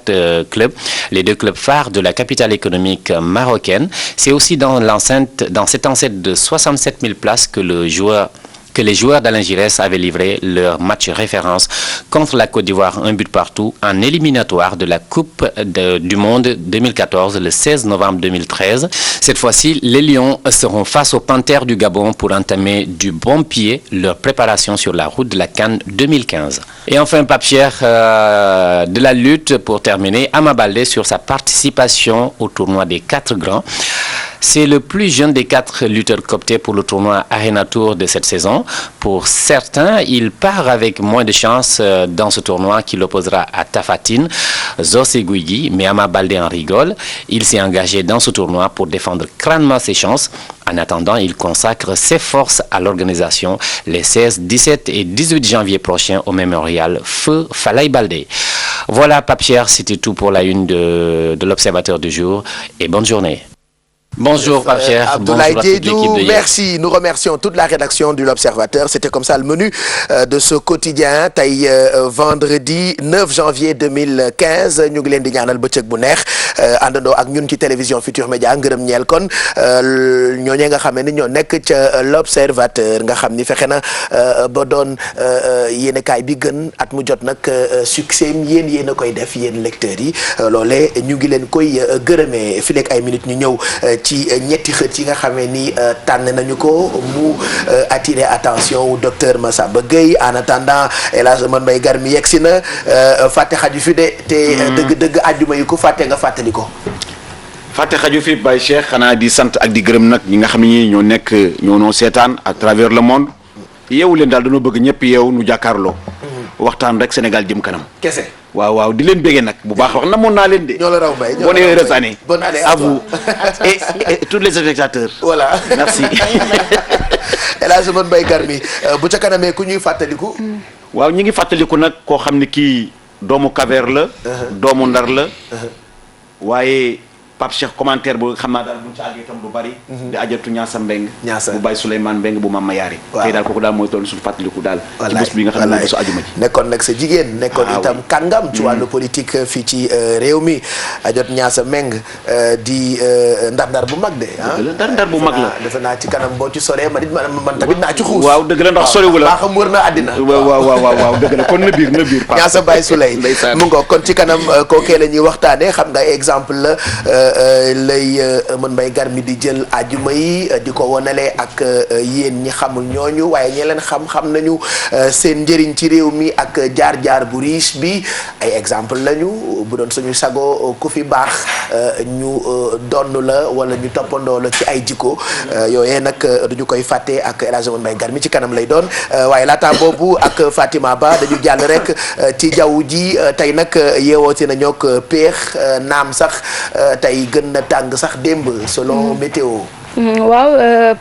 Club, les deux clubs phares de la capitale économique marocaine. C'est aussi dans cette enceinte de 67 000 places que les joueurs d'Alain Giresse avaient livré leur match référence contre la Côte d'Ivoire, un but partout, en éliminatoire de la Coupe du Monde 2014, le 16 novembre 2013. Cette fois-ci, les Lions seront face aux Panthères du Gabon pour entamer du bon pied leur préparation sur la route de la CAN 2015. Et enfin, Pape Cheikh, de la lutte pour terminer, Ama Baldé sur sa participation au tournoi des 4 grands. C'est le plus jeune des 4 lutteurs cooptés pour le tournoi Arena Tour de cette saison. Pour certains, il part avec moins de chance dans ce tournoi qui l'opposera à Tapha Tine, Zos et Guigui, mais Ama Baldé en rigole. Il s'est engagé dans ce tournoi pour défendre crânement ses chances. En attendant, il consacre ses forces à l'organisation les 16, 17 et 18 janvier prochains au mémorial Feu Falaye Baldé. Voilà, Pape Cheikh, c'était tout pour la une de l'Observateur du jour et bonne journée. Bonjour Pape Cheikh, Abdoulaye Diédhiou, merci. Nous remercions toute la rédaction de l'Observateur. C'était comme ça le menu de ce quotidien tey vendredi 9 janvier 2015 ñu ngi leen di ñaanal bëccëg bu neex àndandoo ak ñun ci télévision Futur Média ngërëm ñeel kon ñooñee nga xam ne ñoo nekk ca l'Observateur nga xam ni fexe na ba doon yéenekaay bi gën at mu jot nag succès yéen a koy def yéen lecteurs yi loolee ñu ngi leen koy gërëmee fi léegi ay minutes ñu ñëw ci ñetti xët yi nga xamee ni tànn nañu ko mu attirer attention wu docteur Massamba Gueye en attendant El Hadj Mbaye Garmi yegsi na fàtte xaju fi de te dëgg-dëgg àjjuma yi ko fàtte nga fàttali ko. fàtte xaju fi Baye Cheikh xanaa di sant ak di gërëm nag ñi nga xam ne ñoo nekk ñoo seetaan à travers le monde yeewu leen daal dañoo bëgg ñëpp yeewu nu jàkkaarloo. waxtaan rek Sénégal jëm kanam. kese. waaw di leen béggee nag bu baax wax namoon naa leen de. ñoo la raw Mbaye bonne heureuse année. bonne année à vous et tous les spectateurs. voilà merci. El Hadj Mbaye Garmi bu ca kanamee ku ñuy fàttaliku. waaw ñu ngi fàttaliku nag koo xam ne kii doomu Kaver la. doomu Ndar la. waaye Pape Cheikh commentaire bu xam naa daal bu ñu ci àggee itam du bari. di ajatu Ñaasa Mbeng bu Baye Souleymane Mbeng bu Mama Yaari. tey daal kooku daal mooy toll suñu fàttaliku daal. ci bés bi nga xam ne mooy bésu ajuma ji. nekkoon nag sa jigéen. nekkoon itam kàngam ci wàllu politique fii ci réew mi ajot Ñaasa Mbeng di ndar-ndar bu mag de. ndar-ndar bu mag la defe naa ci kanam boo ci soree man tamit naa ci xuus. waaw dëgg la ndax sorewu la waaw xam wër na àddina. waaw dëgg la kon na biir Ñaasa Baye Souley mu ngo kon ci kanam kookee la ñuy waxtaane xam nga exemple la lay mën Mbaye Garmi di jël àjjuma yi di ko wonale ak yéen ñi xamul ñooñu waaye ñi leen xam nañu seen njëriñ ci réew mi ak jaar-jaar bu riche bi ay exemple lañu bu doon suñu sago ku fi baax ñu donn la wala ñu toppandoo la ci ay jikko yooyee nag duñu koy fàtte ak El Hadj Mbaye Garmi ci kanam lay doon waaye laata boobu ak Fatima Ba dañu jàll rek ci jaww ji tey nag yeewooti nañoo ak peex naam sax tey gën na tàng sax démb selon météo. waaw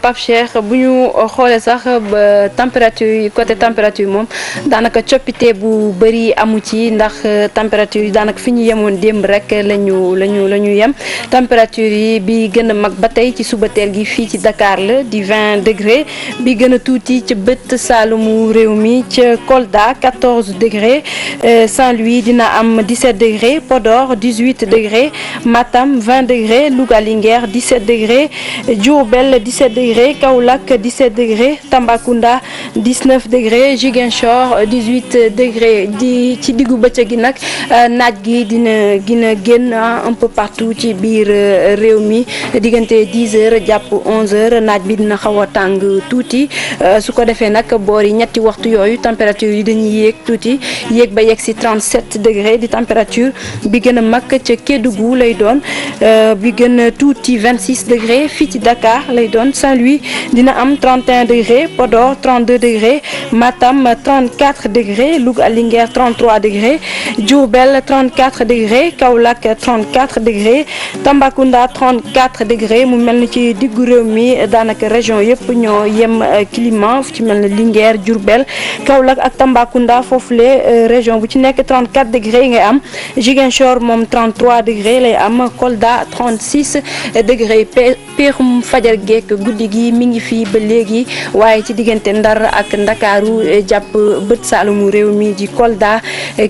Pape Cheikh bu ñu xoolee sax ba température yi côté température moom daanaka coppite bu bëri amu ci ndax température yi daanaka fi ñu yemoon démb rek la ñu yem température yi bi gën a mag ba tey ci suba teel gi fii ci Dakar la di 20 degré bi gën a tuuti ca bët Saalumu réew mi ca Kolda 14 degré Saint-Louis dina am 17 degré Podor 18 degré Matam 20 degré Louga Linguère 17 degré Diourbel 17 degré Kaolack 17 degré Tambacounda 19 degré Ziguinchor 18 degré di ci diggu bëccëg gi nag naaj gi dina génn un peu partout ci biir réew mi diggante 10 heures jàpp 11 heures naaj bi dina xaw a tàng tuuti su ko defee nag boor yi ñetti waxtu yooyu température yi dañuy yéeg tuuti yéeg ba yegg si 37 degré di température bi gën a mag ca Kédougou lay doon bi gën a tuuti 26 degré fii ci Dakar lay doon Saint-Louis dina am 31 degré Podor 32 degré Matam 34 degré Louga Linguère 33 degré Diourbel 34 degré Kaolack 34 degré Tambacounda 34 degré mu mel ni ci diggu réew mi daanaka région yëpp ñoo yem climat ci mel ni Linguère Diourbel Kaolack ak Tambacounda foofule région bu ci nekk 34 degré ngay am Ziguinchor moom 33 degré lay am Kolda 36 degré peexum fajar geek guddi gi mi ngi fii ba léegi waaye ci diggante Ndar ak Ndakaaru jàpp bët saalumu réew mi di Kolda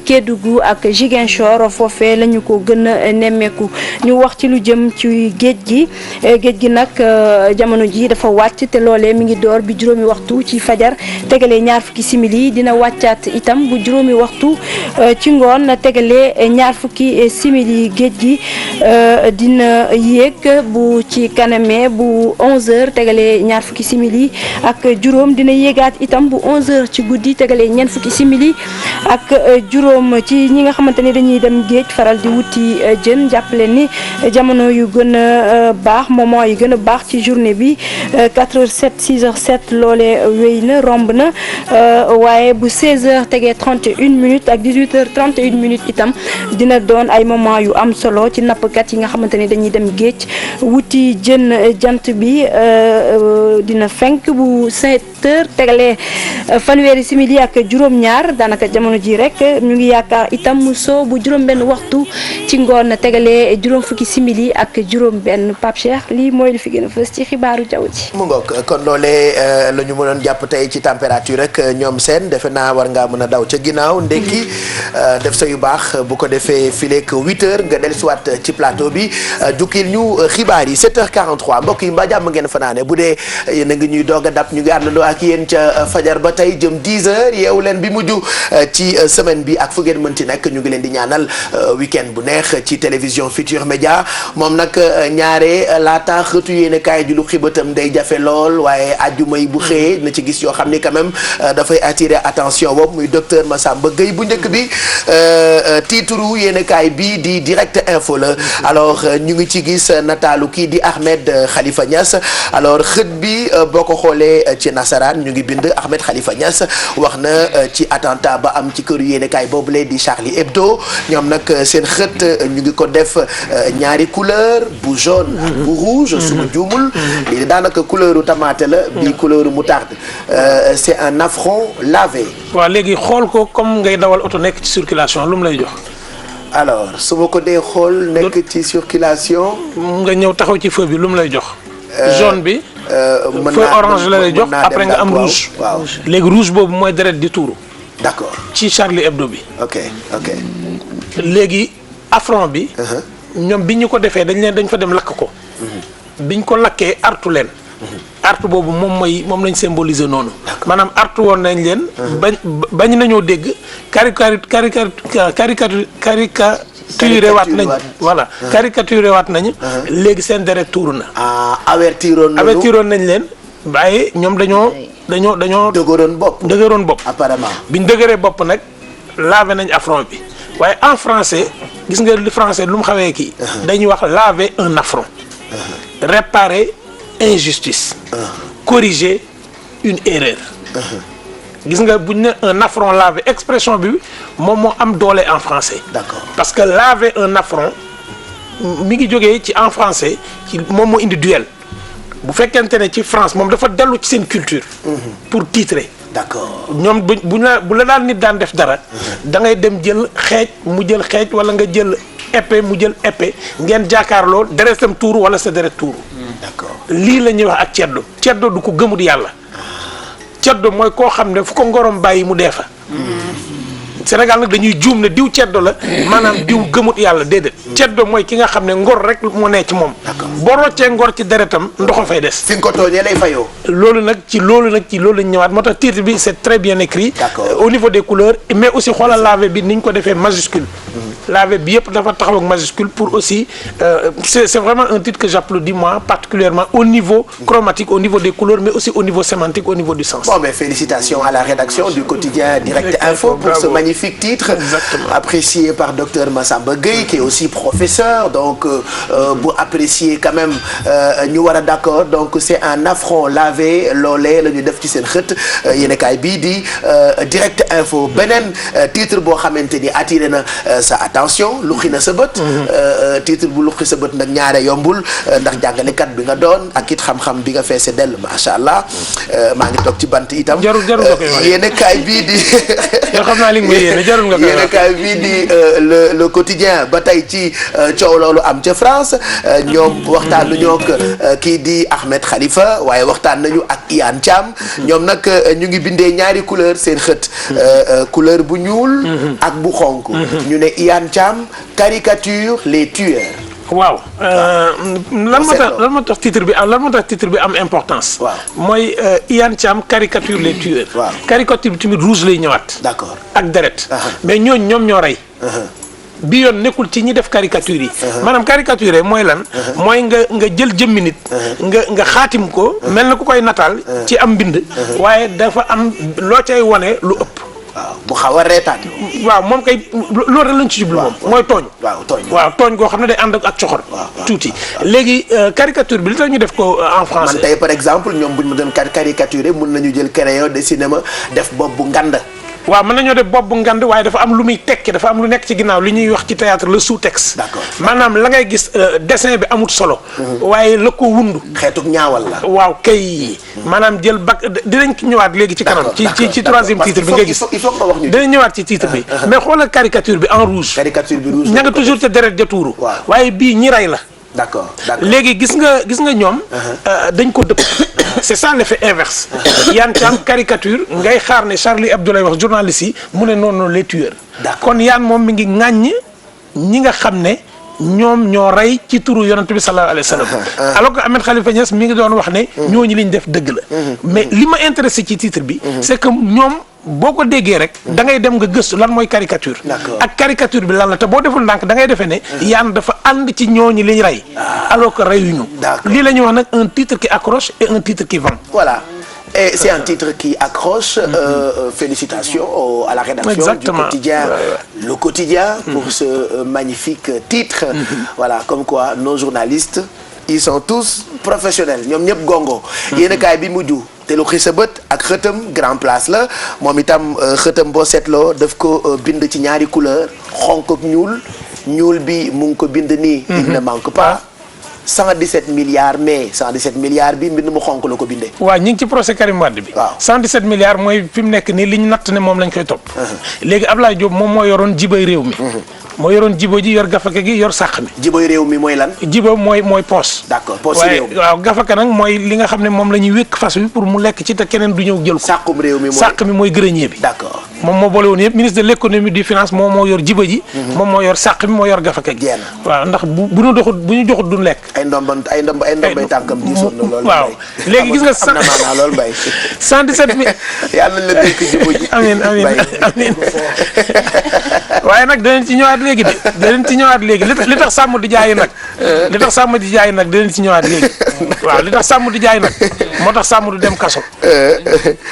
Kédougou ak Ziguinchor foofee lañu ko gën a nemmeeku ñu wax ci lu jëm ci géej gi nag jamono ji dafa wàcc te loolee mi ngi door bi juróomi waxtu ci fajar tegalee ñaar fukki simili dina wàccaat itam bu juróomi waxtu ci ngoon tegalee ñaar fukki simili géej gi dina yéeg bu ci kanamee bu 11h tegalee ñaar fukki simili ak juróom dina yéegaat itam bu 11h ci guddi tegalee ñeent fukki simili ak juróom ci ñi nga xamante ni dañuy dem géej faral di wuti jën jàppale ni jamono yu gën a baax moment yu gën a baax ci journée bi 4h07 6h07 loolee wéy na romb na waaye bu 16h tegee 31 minutes ak 18h31 minutes itam dina doon ay moment yu am solo ci nappkat yi nga xamante ni dañuy dem géej wuti jën jant bi dina fenk bu 7h tegalee fanweeri simili ak juróom-ñaar daanaka jamono ji rek ñu ngi yaakaar itam mu soo bu juróom-benn waxtu ci ngoon tegalee juróom fukki simili ak juróom-benn Pape Cheikh lii mooy li fi gën a fës ci xibaaru jaww ji. mu ngoog kon loolee la ñu mënoon jàpp tey ci température rek ñoom seen defe naa war ngaa mën a daw ca ginnaaw ndekki def sa yu baax bu ko defee fileek 8h nga dellusiwaat ci plateau bi jukkil ñu xibaar yi 7h43 mbokk yi mbaa jàmm ngeen fanaane bu dee yéen a ngi ñuy doog a dab ñu ngi àndandoo ak yéen ca fajar ba tey jëm 10h yeewu leen bi mujj ci semaine bi ak fu ngeen mënti nekk ñu ngi leen di ñaanal week-end bu neex ci télévision Futur Média moom nag ñaare laata xëtu yéene kaay ji lu xibatam day jafe lool waaye àjjuma yi bu xëyee na ci gis yoo xam ni quand même dafay attirer attention boobu muy docteur Massamba Gueye bu njëkk bi titre yéene kaay bi di direct info la alors ñu ngi ci gis nataalu kii di Ahmed Khalifa Niass alors xët bi boo ko xoolee ci nasaraan ñu ngi bind Ahmed Khalifa Niass wax na ci attentat ba am ci këru yéenekaay boobule di Charlie Hebdo ñoom nag seen xët ñu ngi ko def ñaari couleur bu jaune ak bu rouge suma juumul lii daanaka couleur u tomate la bii couleur u moutarde c'est un affront lavé. waaw léegi xool ko comme ngay dawal oto nekk ci circulation lu mu lay jox. alors su ma ko dee xool nekk ci circulation. nga ñëw taxaw ci feu bi lu mu lay jox. jaune bi. feu orange la lay jox après nga am rouge. waaw léegi rouge boobu mooy deret di tuuru. d'accord ci Charlie Hebdo bi. ok. léegi affront bi. ñoom bi ñu ko defee dañ fa dem lakk ko. biñ ko lakkee artu leen. artu boobu moom lañ symboliser noonu. maanaam artu woon nañ leen. bañ nañoo dégg caricaturé waat nañ voilà caricaturé waat nañu léegi seen deret tuuru na avertiroon nañ leen waaye ñoom dañoo dëgëroon bopp apparemment biñ dëgëree bopp nag lavé nañ affront bi waaye en français gis nga li français lu mu xawee kii dañuy wax laver un affront réparer injustice corriger une erreur gis nga buñ ne un affront lavé expression bi moom moo am doole en français. D'accord. Parce que laver un affront mi ngi jógee ci en français ci moom moo indi duel bu fekkente ne ci France moom dafa dellu ci seen culture. pour titrer. D'accord. ñoom bu la daan nit daan def dara. da ngay dem jël xeej mu jël xeej wala nga jël épée mu jël épée ngeen jàkkaarloo deretam tuuru wala sa deret tuuru. D'accord. lii la ñuy wax ak ceddo ceddo du ko gëmut yàlla. ceddo mooy koo xam ne fu ko ngorom bàyyi mu dee fa. Sénégal nag dañuy juum ne diw ceddo la maanaam diw gëmut yàlla déedéet. ceddo mooy ki nga xam ne ngor rek moo ne ci moom. boo roccee ngor ci deretam ndoxo fay des. fi nga ko tooñee lay fayoo. loolu nag ci loolu lañ ñëwaat moo tax titre bi c'est très bien écrit. Au niveau des couleurs mais aussi xoolal lavé bi ni ñu ko defee majuscule. lavé bi yëpp dafa taxaw ak majuscule pour aussi c'est vraiment un titre que j'applaudis moi particulièrement au niveau chromatique au niveau des couleurs mais aussi au niveau sémantique au niveau du sens. Bon, mais félicitations à la rédaction du quotidien Direct Info pour ce magnifique titre. Exactement. Apprécié par docteur Massamba Gueye qui est aussi professeur donc bu apprécier quand même ñu war a d'accord donc c'est un affront lavé loolee la ñu def ci seen xët yéenekaay bii di Direct Info beneen titre boo xamante ni attiré na sa attention luqi na sa bët. titre bu luqi sa bët nag ñaare yombul ndax jàngalekat bi nga doon ak it xam-xam bi nga feese dell macha allah maa ngi toog ci bant itam. jarul nga koy wax yéenekaay bii di. yoo xam naa li nga yéene jarul nga koy wax yéenekaay bii di le quotidien ba tey ci coow loolu am ca France ñoom waxtaan nañu ak kii di Ahmed Khalifa waaye waxtaan nañu ak Iyane Thiam. ñoom nag ñu ngi bindee ñaari couleur seen xët. couleur bu ñuul. ak bu xonk. ñu ne Iyane Thiam caricature les tueurs. waaw lan moo tax titre bi am importance. waaw mooy Iyane Thiam caricature les tueurs. waaw caricature bi tamit rouge lay ñëwaat. d'accord ak deret. mais ñoom ñoo rey. bi yoon nekkul ci ñi def caricature yi. maanaam caricature mooy lan. mooy nga jël jëmmi nit. nga xaatim ko. mel na ku koy nataal. ci am mbind. waaye dafa am loo cay wane lu ëpp. waaw bu xaw a reetaan. waaw moom kay loolu rek lañ ci jublu moom. mooy tooñ. waaw tooñ goo xam ne day ànd ak coxor. tuuti léegi caricature bi li tax ñu def ko en français. man tey par exemple ñoom bu ñu ma doon caricaturer mun nañu jël crayon de cinéma def bopp bu ngand. waaw mën nañoo def bopp bu ngand waaye dafa am lu muy tekki dafa am lu nekk ci ginnaaw li ñuy wax ci théâtre le sous-texte. D'accord. maanaam la ngay gis dessin bi amut solo. waaye la ko wundu. xeetuk ñaawal la. waaw kay maanaam jël dinañ ñëwaat léegi ci kanam. ci troisième titre bi nga gis. il faut nga wax ñu. dinañ ñëwaat ci titre bi. mais xoolal caricature bi en rouge. caricature bi rouge. ña nga toujours ca deret ja tuuru. waaw waaye bii ñi rey la. d'accord léegi gis nga ñoom. dañ ko dëpp. c'est ça l'effet inverse. Iyane Thiam caricature ngay xaar ne Charlie Hebdo lay wax journaliste yi mu ne noonu les tueurs. kon Iyane moom mi ngi ŋàññ ñi nga xam ne ñoom ñoo rey ci turu yonent bi sallallahu alayhi wa sallam. alors que Ahmed Khalifa Niass mi ngi doon wax ne. ñooñu liñ def dëgg la. mais li ma intéressé ci titre bi. c'est que ñoom. boo ko déggee rek da ngay dem nga gëstu lan mooy caricature. ak caricature bi lan la te boo deful ndànk da ngay defee ne. Iyane dafa ànd ci ñooñu liñ rey. alors que reyuñu. lii la ñuy wax nag un titre qui accroche et un titre qui vend. voilà et c'est un titre qui accroche. Félicitations à la rédaction. Exactement. Du quotidien Le Quotidien pour ce magnifique titre. Voilà comme quoi nos journalistes ils sont tous professionnels ñoom ñëpp gongo. yéenekaay bi mujj. te lu xi sa bët ak xëtam grand place la moom itam xëtam boo seetloo daf ko bind ci ñaari couleur xonk ak ñuul bi mu ngi ko bind nii. il ne manque pas 117 milliards mais 117 milliards bi mbind mu xonk la ko bindee. waaw ñu ngi ci procès Karim Wade bi. waaw 117 milliards mooy fi mu nekk nii li ñu natt ne moom lañ koy topp. léegi Ablaye Diop moom moo yoroon jibay réew mi. moo yoroon jibo ji yor gafaka gi yor sàq mi. jiboy réew mi mooy lan. jibo mooy poos. d'accord poos si réew mi waaw gafaka nag mooy li nga xam ne moom la ñuy wékk fas wi pour mu lekk ci te keneen du ñëw jël ko. sàqum réew mi mooy sàq mi mooy grenier bi. d'accord moom moo boole woon yëpp ministre de l'économie du finance moom moo yor jiba ji. moom moo yor sàq mi moo yor gafaka gi. waaw ndax bu ñu joxut duñ lekk. ay ndombay tànkam diisoon na lool. waaw léegi gis nga. am na maanaa lool Mbaye. 117 000. yàlla nañ la dénk jiba ji. amiin waaye nag danañ ci ñëwaat léegi li tax sàmm di jaayi nag. li tax sàmm di jaayi nag danañ ci ñëwaat léegi. waaw li tax sàmm di jaay nag moo tax sàmm du dem kaso.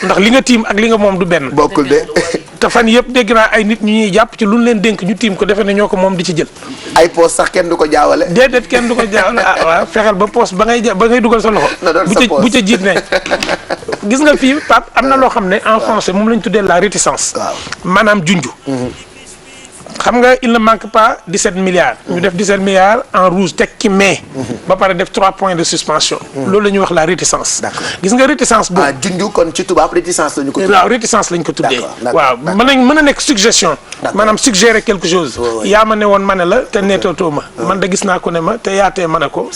ndax li nga tiim ak li nga moom du benn. bokkul de. te fan yëpp dégg naa ay nit ñu ñuy jàpp ci lu ñu leen dénk ñu tiim ko defe ne ñoo ko moom di ci jël. ay poos sax kenn du ko jaawale. déedéet kenn du ko jaawale waaw fexeel ba poos ba ngay dugal sa loxo. bu ca jiit ne gis nga fii Pape am na loo xam ne en français moom la ñu tuddee la réticence. waaw maanaam junju. xam nga il ne manque pas 17 milliards. ñu def 17 milliards en rouge teg ci mai. ba pare def 3 points de suspension. loolu la ñuy wax la réticence. d'accord gis nga réticence boobu. junju kon ci tubaab réticence la ñu ko tuddee. waaw réticence lañ ko tuddee. d'accord waaw mën a nekk suggestion. maanaam suggérer quelque chose. yaa ma ne woon ma ne la te neetootoo ma. man da gis naa ko ne ma te yaatee ma ne ko.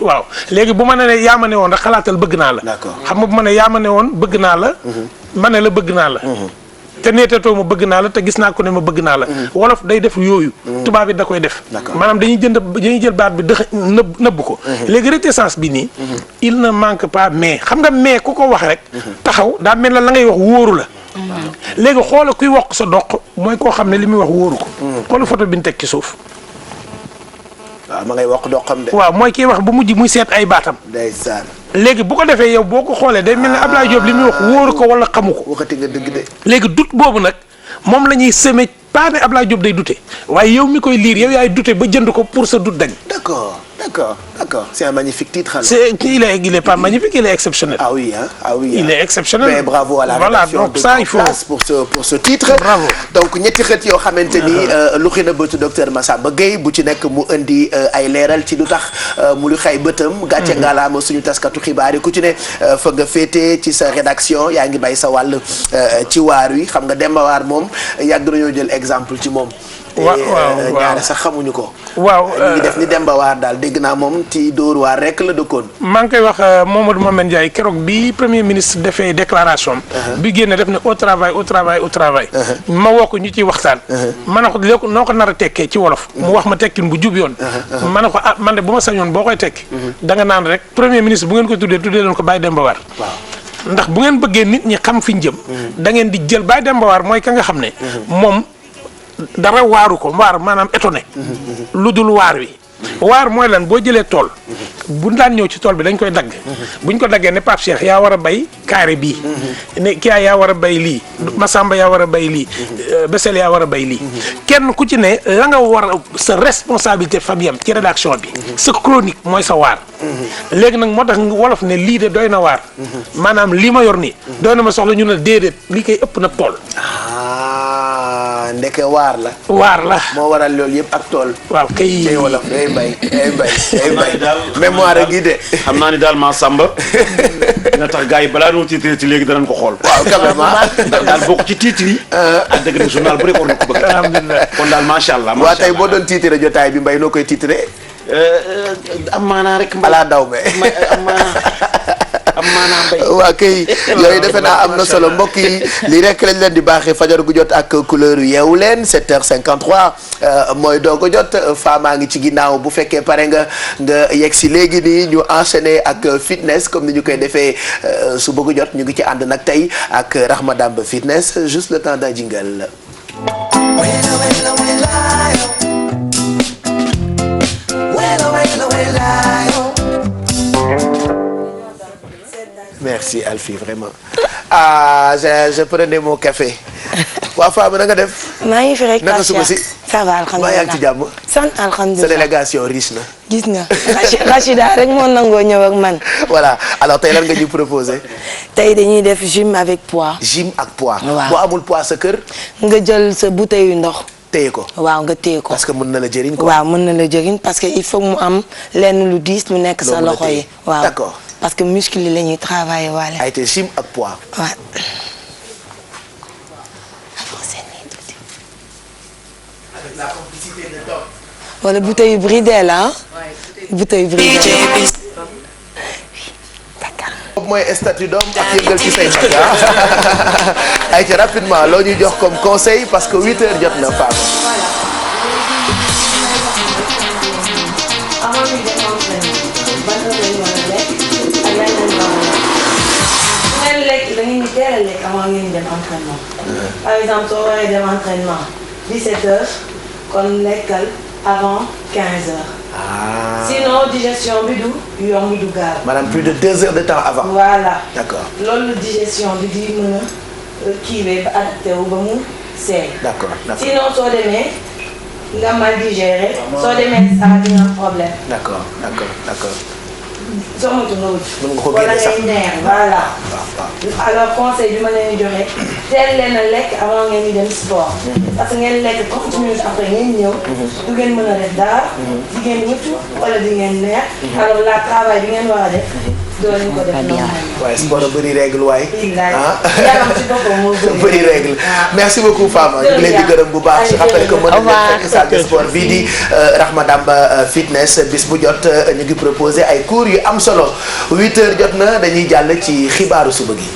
waaw léegi bu ma ne yaa ma ne woon rek xalaatal bëgg naa la. xam nga bu ma ne yaa ma ne woon bëgg naa la. ma ne la bëgg naa la. te neetatoo ma bëgg naa la te gis naa ko ne ma bëgg naa la. wolof day def yooyu. tubaab it da koy def. maanaam dañuy jël baat bi nëbb ko. léegi réticence bi nii. il ne manque pas mais xam nga mais ku ko wax rek. taxaw daa mel na la ngay wax wóoru la. léegi xoola kuy wax sa doq mooy koo xam ne li muy wax wóoru ko. xoola photo bi ñu teg ci suuf. waaw ma ngay wax doqam de. waaw mooy kiy wax bu mujj muy seet ay baatam. ndeysaan. léegi bu ko defee yow boo ko xoolee day mel ne Abdoulaye Diop li muy wax wóoru ko wala xamu ko. waxati nga dëgg de. léegi doute boobu nag moom la ñuy semer pas ne Abdoulaye Diop day douter waaye yow mi koy liir yow yaay douter ba jënd ko pour sa doute dañ. d'accord. C'est un magnifique titre. Alors. Il est pas magnifique, il est exceptionnel. Ah oui. Il est exceptionnel. Mais bravo à la rédaction donc ça il faut pour ce titre. Bravo. Donc ñetti xët yoo xamante ni lu xëy na bëtu docteur Massamba Gueye bu ci nekk mu indi ay leeral ci lu tax mu lu xay bëtam. gàcce ngalaama suñu taskatu xibaar yi ku ci ne fa nga féete ci sa rédaction yaa ngi bay sa wàll ci waar wi xam nga Demba Waar moom yàgg nañoo jël exemple ci moom. waaw ñaare sax xamuñu ko. waaw ñu ngi def ni Demba Waar daal dégg naa moom ci Dóor waar rek la dëkkoon. maa ngi koy wax Mamadou Mohamed Ndiaye keroog bi premier ministre defee déclaration bi génne def ne au travail. ma woo ko ñu ciy waxtaan. ma ne ko léegi noo ko nar a tekkee ci wolof. mu wax ma tekkin bu jub yoon. ma ne ko man de bu ma sañoon boo koy tekki. da nga naan rek premier ministre bu ngeen ko tuddee leen ko Baye Demba Waar. ndax bu ngeen bëggee nit ñi xam fi ñu jëm. da ngeen di jël Baye Demba Waar mooy ka nga xam ne. moom dara waaru ko waar maanaam étonné. lu dul waar wi. waar mooy lan boo jëlee tool. bu daan ñëw ci tool bi dañ koy dagg. buñ ko daggee ne Pape Cheikh yaa war a bay carré bii. ne kii yaa war a bay lii. Massamba yaa war a bay lii. Bessel yaa war a bay lii. kenn ku ci ne la nga war a sa responsabilité familiale ci rédaction bi. sa chronique mooy sa waar. léegi nag moo tax wolof ne lii de doy na waar. maanaam lii ma yor nii. doy na ma soxla ñu ne déedéet lii koy ëpp na tool. ndeke waar la. moo waral loolu yëpp ak tool. waaw kay cey wolof day bay. mémoire gi de. xam naa ni daal Massamba dina tax gars yi balaa doon titre ci léegi danañ ko xool. waaw quand même ndax daal bokk ci titre yi. ak dëgg de journal bu rek war na ko bëgg. alhamdulilah kon daal macha allah. waa tey boo doon titre jotaay bi Mbaye noo koy titre. am maanaa rek. ala daw me waa kay yooyu defe naa am na solo mbokk yi lii rek lañ leen di baaxee fajar gu jot ak couleur yeewu leen 7h53 mooy doog a jot faamaa ngi ci ginnaaw bu fekkee pare nga yegg si léegi nii ñu enchaîner ak fitness comme ni ñu koy defee su bëgg jot ñu ngi ci ànd nag tey ak Rahma Damba fitness juste le temps d'un jingle. Merci Alfie vraiment je prenais mon café. waa Fama na nga def. maa ngi fi rek naka suba si. ça va alhamdulilah yaa ngi ci jàmm. sant alhamdulilah sa délégation riche na. gis nga Rachida rek moo nangoo ñëw ak man. voilà alors tey lan nga ñu proposé. tey dañuy def gym avec poids. gym ak poids. waaw boo amul poids sa kër. nga jël sa bouteille yu ndox. téye ko waaw nga téye ko. parce que mën na la jëriñ ko. waaw mën na la jëriñ parce que il faut mu am lenn lu diis lu nekk sa loxo yi. waaw d'accord parce que muscle yi la ñuy travailler waale. ay te gym ak poids. waaw. la complicité de Tom. wala bouteille bridel ah. bouteille bridel. mooy statut d'homme ak yëngal ci say mag ay ca rapidement loo ñuy jox comme conseil parce que 8 heures jot na Fama. avant ngeen dem entraînement. Par exemple soo waree dem entraînement 17h kon lekkal avant 15h. Sinon digestion bi du yomb du gaaw. maanaam plus de 2 heures de temps avant. Voilà. D'accord. loolu digestion bi di mën a kiiwee ba adapté wu ba mu seey. D'accord. Sinon soo demee nga mal digéré soo demee saa di nga am problème. D'accord. soo moytu nga wut. mën nga ko génne sax wala ngay neex voilà. alors conseil bi ma leen di joxe teel leen a lekk avant ngeen di dem sport. parce que ngeen lekk 30 minutes après ngeen ñëw. du ngeen mën a def dara. di ngeen wëccu wala di ngeen neex. alors la travail bi ngeen war a def. doo leen ko def normalement. waaye sport a bëri règle waaye. yaram ci boppam moo bëri règle. merci beaucoup Fama ñu ngi leen di gërëm bu baax. je rappelle que mën nañu leen fekk salle de sport bii di Rahma Damba fitness bis bu jot ñu ngi proposé ay cours yu am solo 8 heures jot na dañuy jàll ci xibaaru suba gi.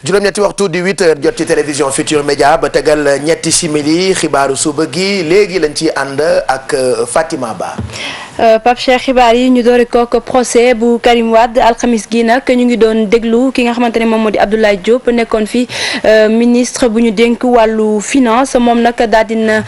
juróom-ñetti waxtu di 8 heures jot ci télévision Futur Média ba tegal ñetti simili xibaaru suba gi léegi lañ ciy ànd ak Fatima Ba. Pape Cheikh xibaar yi ñu doori kook procès bu Karim Wade alxamis gi nag ñu ngi doon déglu ki nga xamante ne moom moo di Abdoulaye Diop nekkoon fi ministre bu ñu dénk wàllu finance moom nag daal dina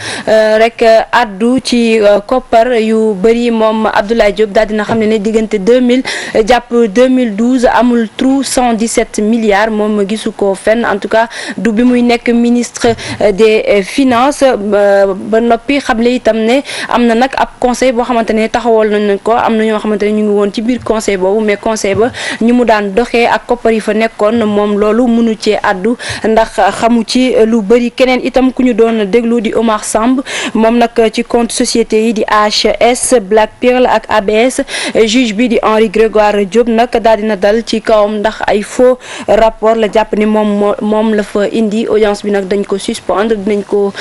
rek addu ci koppar yu bëri moom Abdoulaye Diop daal dina xam ne diggante 2000 jàpp 2012 amul trou 117 milliards moom gisu ko fenn en tout cas du bi muy nekk ministre des finances ba noppi xamle itam ne am na nag ab conseil boo xamante ne taxawal nañ ko am na ñoo xamante ne ñu ngi woon ci biir conseil boobu mais conseil ba ñu mu daan doxee ak koppar yi fa nekkoon moom loolu mënu cee àddu ndax xamu ci lu bëri keneen itam ku ñu doon déglu di Omar Samb moom nag ci compte société yi di HS Black Pearl ak ABS juge bi di Henri Grégoire Diop nag daal dina dal ci kawam ndax ay faux rapport la jàpp ni moom la fa indi audience bi nag dañ ko suspendre dinañ ko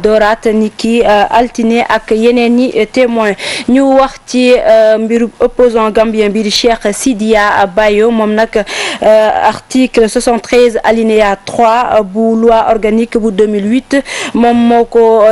dooraat ni ki altine ak yeneen ñi témoin ñu wax ci mbiru opposant gambien bi di Cheikh Sidiya Bayo moom nag article 73 alinéa 3 bu loi organique bu 2008 moom moo ko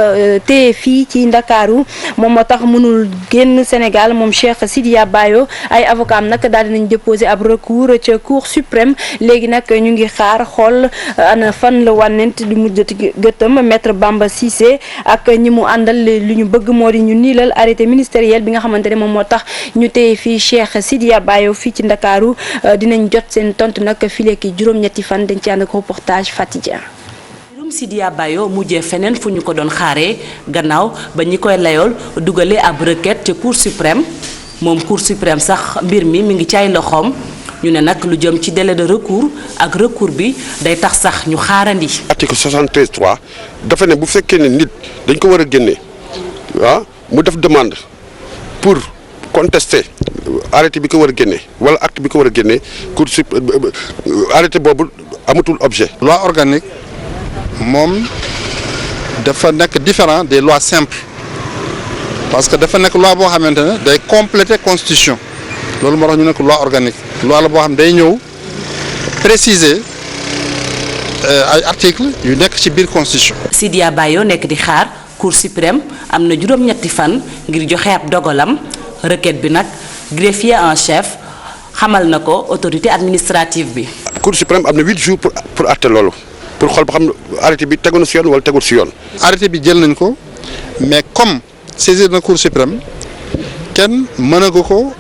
téye fii ci Ndakaaru moom moo tax mënul génn Sénégal moom Cheikh Sidiya Bayo ay avocat am nag daal dinañ déposer ab recours ca Cour suprême léegi nag ñu ngi xaar xool ana fan la wànnent di mujjati gëttam maître Bamba Cissé ak ñi mu àndal li ñu bëgg moo di ñu niilal arrêté ministériel bi nga xamante ne moom moo tax ñu téye fii Cheikh Sidiya Bayo fii ci Ndakaaru dinañ jot seen tontu nag fileeki juróom-ñetti fan dañ ci ànd ak reportage Fatidia. mbirum Sidiya Bayo mujjee feneen fu ñu ko doon xaaree gannaaw ba ñi koy layool dugalee ab requête ca Cour suprême moom Cour suprême sax mbir mi ngi ci ay loxoom. ñu ne nag lu jëm ci délai de recours ak recours bi day tax sax ñu xaarandi. article 73.3 dafa ne bu fekkee ne nit dañ ko war a génne mu def demande pour contester arrêté bi ko war a génne wala acte bi ko war a génne cour arrêté boobu amatul objet. loi organique moom dafa nekk différent des lois simples parce que dafa nekk loi boo xamante ne day compléter constitution loolu moo tax ñu nekk loi organique. loi la boo xam day ñëw préciser ay articles yu nekk ci biir constitution. Sidiya Bayo nekk di xaar Cour suprême am na juróom-ñetti fan ngir joxe ab dogalam requête bi nag greffier en chef xamal na ko autorité administrative bi. Cour suprême am na 8 jours pour àtte loolu pour xool ba xam arrêté bi tegu na ci yoon wala tegul ci yoon. arrêté bi jël nañ ko mais comme saisir na Cour suprême kenn mënagu ko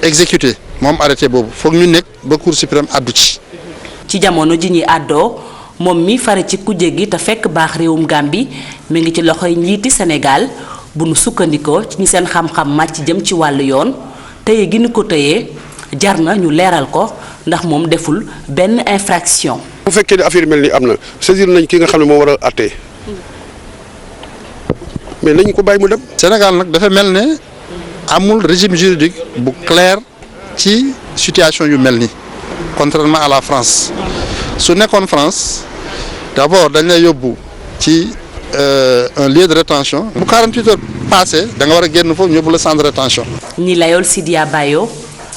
exécuter. moom arrêté boobu foog ñu nekk ba Cour suprême addu ci. ci jamono ji ñuy àddoo moom mi fare ci kujje gi te fekk baax réewum Gambie mi ngi ci loxoy njiiti Sénégal bu nu sukkandikoo ci ñi seen xam-xam màcc jëm ci wàllu yoon tëye gi ni ko tëyee jar na ñu leeral ko ndax moom deful benn infraction. bu fekkee ne affaire mel ni am na saisir nañ ki nga xam ne moo war a àttee mais nañ ko bàyyi mu dem. Sénégal nag dafa mel ne amul régime juridique bu clair ci situation yu mel nii contrairement à la France su nekkoon France d'abord dañ lay yóbbu ci un lieu de rétention bu 48 heures passé da nga war a génn foofu ñu yóbbu la centre de rétention. ñi layool Sidia Bayo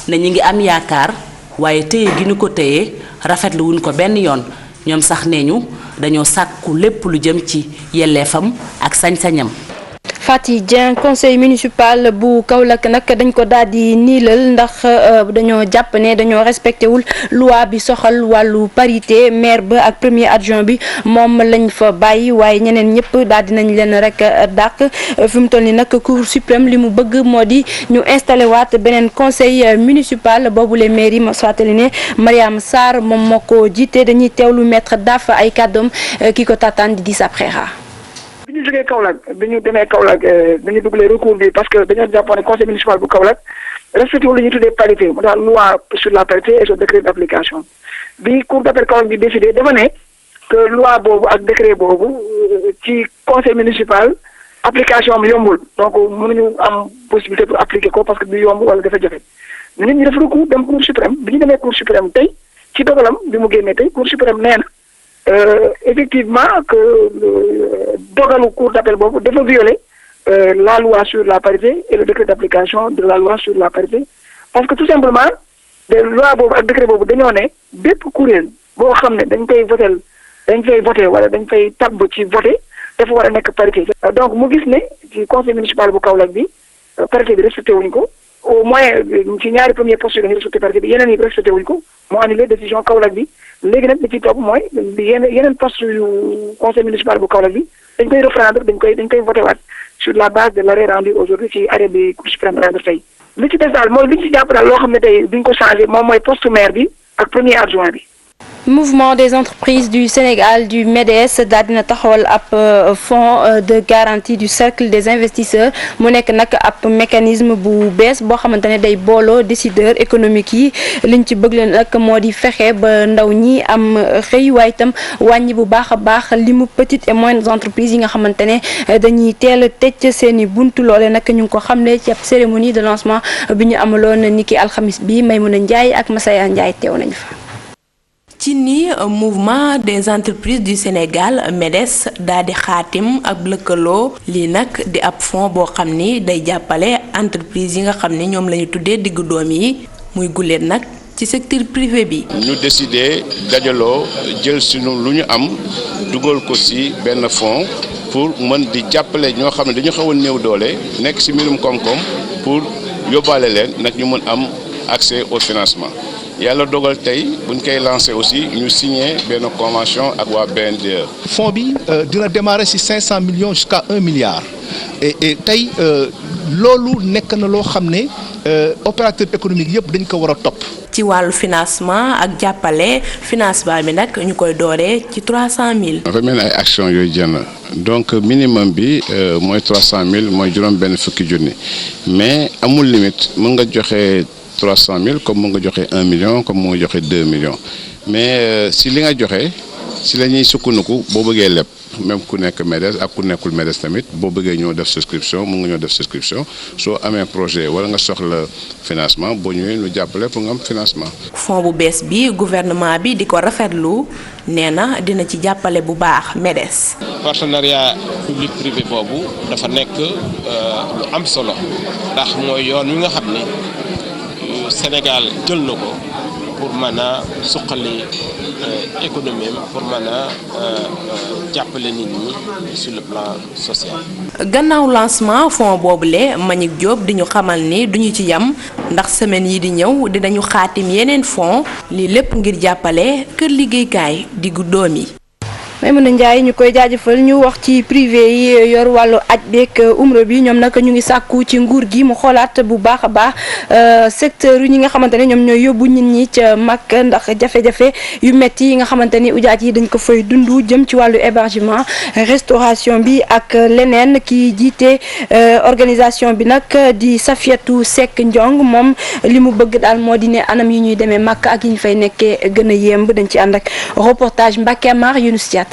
ne ñu ngi am yaakaar waaye téye gi ñu ko téye rafetlu wuñ ko benn yoon ñoom sax nee ñu dañoo sàkku lépp lu jëm ci yelleefam ak sañ-sañam. Fati Dieng conseil municipal bu Kaolack nag dañ ko daal di niilal ndax dañoo jàpp ne dañoo respecté wul loi bi soxal wàllu parité maire ba ak premier adjoint bi moom lañ fa bàyyi waaye ñeneen ñëpp daal di nañ leen rek dàq fi mu toll nii nag cour suprême li mu bëgg moo di ñu installé waat beneen conseil municipal boobule maire yi ma fàttali ne Mariam Sarr moom moo ko jiite dañuy teewlu maître Daf ay kàddoom ki ko taataan di Dissa Préra. bi ñu jógee Kaolack bi ñu demee Kaolack dañu dugalee recours bi parce que dañoo jàppoon ne conseil municipal bu Kaolack respecté wu lu ñuy tuddee parité mu daal loi sur la parité et son décret d'application bi cour d'appel Kaolack bi décidé dafa ne que loi boobu ak décret boobu ci conseil municipal application bi yombul donc mënuñu am possibilité pour appliquer ko parce que du yomb wala dafa jafe nit ñi def recours dem cour suprême bi ñu demee cour suprême tey ci dogalam bi mu génnee tey cour suprême nee na effectivement que dogalu cour d'appel boobu dafa violer la loi sur la parité et le décret d'application de la loi sur la parité parce que tout simplement de loi boobu ak décret boobu dañoo ne bépp kuréel boo xam ne dañ koy voté wala dañ koy tabb ci voté dafa war a nekk parité donc mu gis ne ci conseil municipal bu Kaolack bi parité bi respecté wuñ ko au moins ci ñaari premier poste dañuy respecté parité bi yeneen yi respecté wuñ ko mu annulé décision Kaolack bi léegi nag li ci topp mooy yeneen poste yu conseil municipal bu Kaolack bi dañ koy reprendre dañ koy voté waat sur la base de l'arrêt rendu aujourd'hui ci arrêt bi Cour suprême rendre tey li ci des daal mooy li ñu ci jàpp daal loo xam ne tey duñ ko changé moom mooy poste maire bi ak premier adjoint bi. Mouvement des entreprises du Sénégal du MEDES daal dina taxawal ab fonds de garantie du cercle des investisseurs mu nekk nag ab mécanisme bu bees boo xamante ne day booloo décideurs économiques yi liñ ci bëgg leen nag moo di fexe ba ndaw ñi am xëy waaye itam wàññi bu baax a baax limu petites et moyennes entreprises yi nga xamante ne dañuy teel a tëj seen i buntu loole nag ñu ngi ko xamle ci ab cérémonie de lancement bi ñu amaloon niki alxamis bi Maymouna Ndiaye ak Masaya Ndiaye teew nañu fa. ci ni mouvement des entreprises du Sénégal MEDES daal di xaatim ak lëkkaloo lii nag di ab fonds boo xam ni day jàppale entreprise yi nga xam ni ñoom la ñu tuddee diggu doom yi muy guléet nag ci secteur privé bi. ñu décidé dajaloo jël sunu lu ñu am dugal ko ci benn fonds pour mën di jàppale ñoo xam ne dañu xaw a néew doole nekk ci mbirum koom-koom pour yóbbaale leen nag ñu mën am accès au financement. yàlla dogal tey buñ koy lancé aussi ñu signé benn convention ak waa BNDE. fonds bi dina démarrer ci 500 millions jusqu'à 1 milliard et tey loolu nekk na loo xam ne opérateur économique yëpp dañ ko war a topp. ci wàllu financement ak jàppale financement bi nag ñu koy dooree ci 300 000. dafa mel ni ay actions yooyu jënd donc minimum bi mooy 300 000 mooy juróom benn fukki junni mais amul limite mën nga joxe 300 000 comme mu nga joxe 1 million comme mu nga joxe 2 millions mais si li nga joxe si la ñuy sukkandiku boo bëggee leb même ku nekk MEDES ak ku nekkul MEDES tamit boo bëggee ñoo def souscription mu nga ñoo def souscription soo amee projet wala nga soxla financement boo ñëwee ñu jàppale pour nga am financement. fonds bu bees bi gouvernement bi di ko rafetlu nee na dina ci jàppale bu baax MEDES. partenariat public privé boobu dafa nekk lu am solo ndax mooy yoon wi nga xam ni Sénégal jël na ko pour mën a suqali économie pour mën a jàppale nit ñi sur le plan social. gannaaw lancement fonds boobule Mbagnick Diop di ñu xamal ni duñu ci yam ndax semaine yi di ñëw dinañu xaatim yeneen fonds lii lépp ngir jàppale kër liggéeykaay diggu doom yi. Maymouna Ndiaye ñu koy jaajëfal ñu wax ci privé yi yor wàllu aj beeg umra bi ñoom nag ñu ngi sàkku ci nguur gi mu xoolaat bu baax a baax secteur yi ñi nga xamante ne ñoom ñooy yóbbu nit ñi ca Makka ndax jafe-jafe yu metti yi nga xamante ni ujaat yi dañ ko fay dund jëm ci wàllu hébergement restauration bi ak leneen ki jiite organisation bi nag di Safiatou Seck Ndiong moom li mu bëgg daal moo di ne anam yi ñuy demee Makka ak yi ñu fay nekkee gën a yemb dañ ci ànd ak reportage Mbacké Mar Younous Diatta.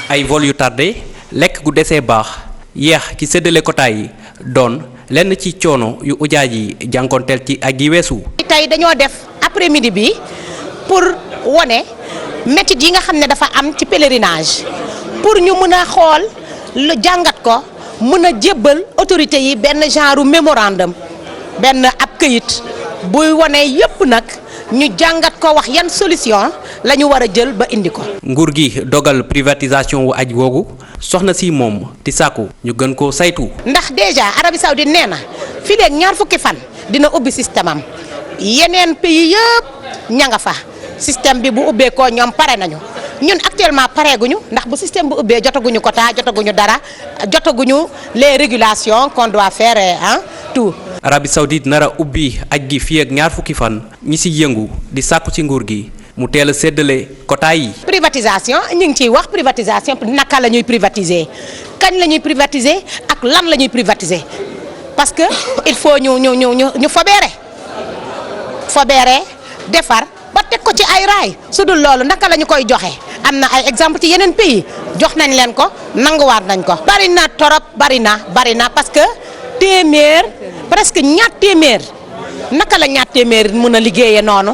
ay vol yu tardé lekk gu desee baax yeex ki séddale quota yi doon lenn ci coono yu ujaaj yi jànkonteel ci aj gi weesu. tey dañoo def après midi bi pour wone métit yi nga xam ne dafa am ci pèlerinage pour ñu mën a xool lu jàngat ko mën a jébbal autorité yi benn genre mémorandum benn ab këyit buy wone yépp nag ñu jàngat ko wax yan solution la ñu war a jël ba indi ko. nguur gi dogal privatisation wu aj googu soxna si moom di sàkku ñu gën koo saytu. ndax déjà Arabie Saoudite nee na fii léegi ñaar fukki fan dina ubbi système am yeneen pays yëpp ña nga fa système bi bu ubbeekoo ñoom pare nañu ñun actuellement pareeguñu ndax bu système bu ubbee jotaguñu quota jotaguñu dara jotaguñu les régulations qu'on doit faire tout. Arabie Saoudite nar a ubbi aj gi fii ak ñaar fukki fan ñi si yëngu di sàkku ci nguur gi mu teel a séddale quota yi. privatisation ñu ngi ciy wax privatisation naka la ñuy privatiser kañ la ñuy privatiser ak lan la ñuy privatiser parce que il faut ñu fobeere defar ba teg ko ci ay raay su dul loolu naka la ñu koy joxe am na ay exemple ci yeneen pays jox nañ leen ko nanguwaat nañ ko. bari na torop bari na parce que téeméer presque ñaar téeméer naka la ñaar téeméer mën a liggéeyee noonu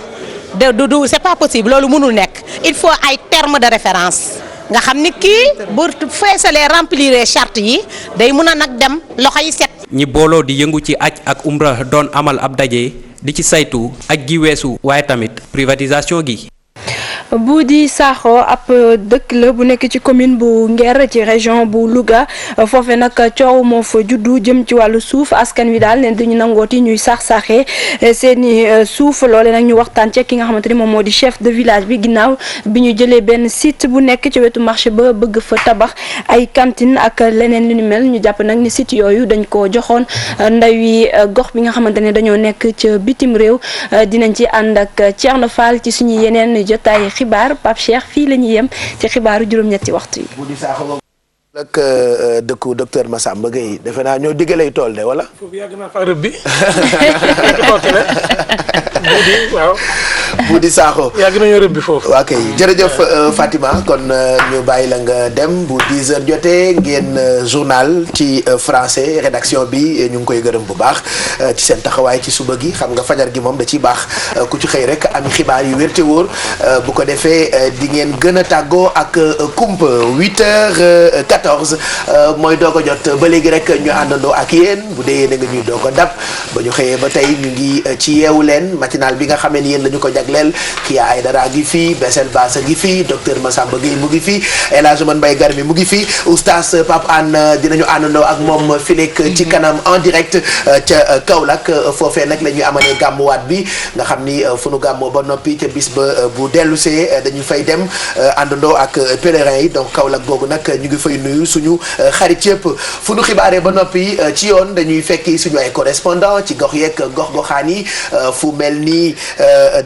du c'est pas possible loolu mënul nekk il faut ay termes de référence nga xam ni kii bu feesalee remplir charte yi day mën a nag dem loxo yi set. ñi booloo di yëngu ci aj ak umra doon amal ab daje di ci saytu aj gi weesu waaye tamit privatisation gi. Boudy Sakho ab dëkk la bu nekk ci commune bu Nguer ci région bu Louga foofe nag coow moo fa juddu jëm ci wàllu suuf askan wi daal leen duñu nangooti ñuy sax-saxee seeni suuf loole nag ñu waxtaan ci ki nga xamante ni moom moo di chef de village bi ginnaaw bi ñu jëlee benn site bu nekk ci wetu marché ba bëgg fa tabax ay cantine ak leneen lu ni mel ñu jàpp nag ni site yooyu dañ ko joxoon ndawi gox bi nga xamante ne dañoo nekk ca bitim réew dinañ ci ànd ak Thierno Fall ci suñu yeneen jotaay xibaar Pape Cheikh fii la ñuy yem ci xibaaru juróom-ñetti waxtu yi. Boudy Sakho nag dëkku docteur Massamba Gueye defe naa ñoo diggalay tool de wala. foofu yàgg naa fa rëbb bi. waaw. Boudy Sakho. yàgg nañoo rëbb bi foofu. waa kay jërëjëf Fatima kon ñu bàyyi la nga dem bu 10h jotee ngeen journal ci français rédaction bi ñu ngi koy gërëm bu baax ci seen taxawaay ci suba gi xam nga fajar gi moom da ciy baax ku ci xëy rek am xibaar yu wér te wóor bu ko defee di ngeen gën a tàggoo ak kumpa 8h14 mooy doog a jot ba léegi rek ñu àndandoo ak yéen bu dee yéen a nga ñuy doog a dab ba ñu xëyee ba tey ñu ngi ci yeewu leen matinal bi nga xamee ni yéen la ñu ko jagleel Kya Aidara ngi fii Bessel Bass ngi fii docteur Massamba Gueye mu ngi fii El Hadj Man Mbaye Garmi mu ngi fii oustaz Pape Anne dinañu àndandoo ak moom fileek ci kanam en direct ca Kaolack foofee nag la ñuy amalee gàmmuwaat bi nga xam ni fu nu gàmmoo ba noppi ca bis ba bu dellusee dañu fay dem àndandoo ak pèlerins yi donc Kaolack googu nag ñu ngi fay nuyu suñu xarit yëpp fu nu xibaaree ba noppi ci yoon dañuy fekki suñu ay correspondant ci gox yeeg gox-goxaan yi fu mel ni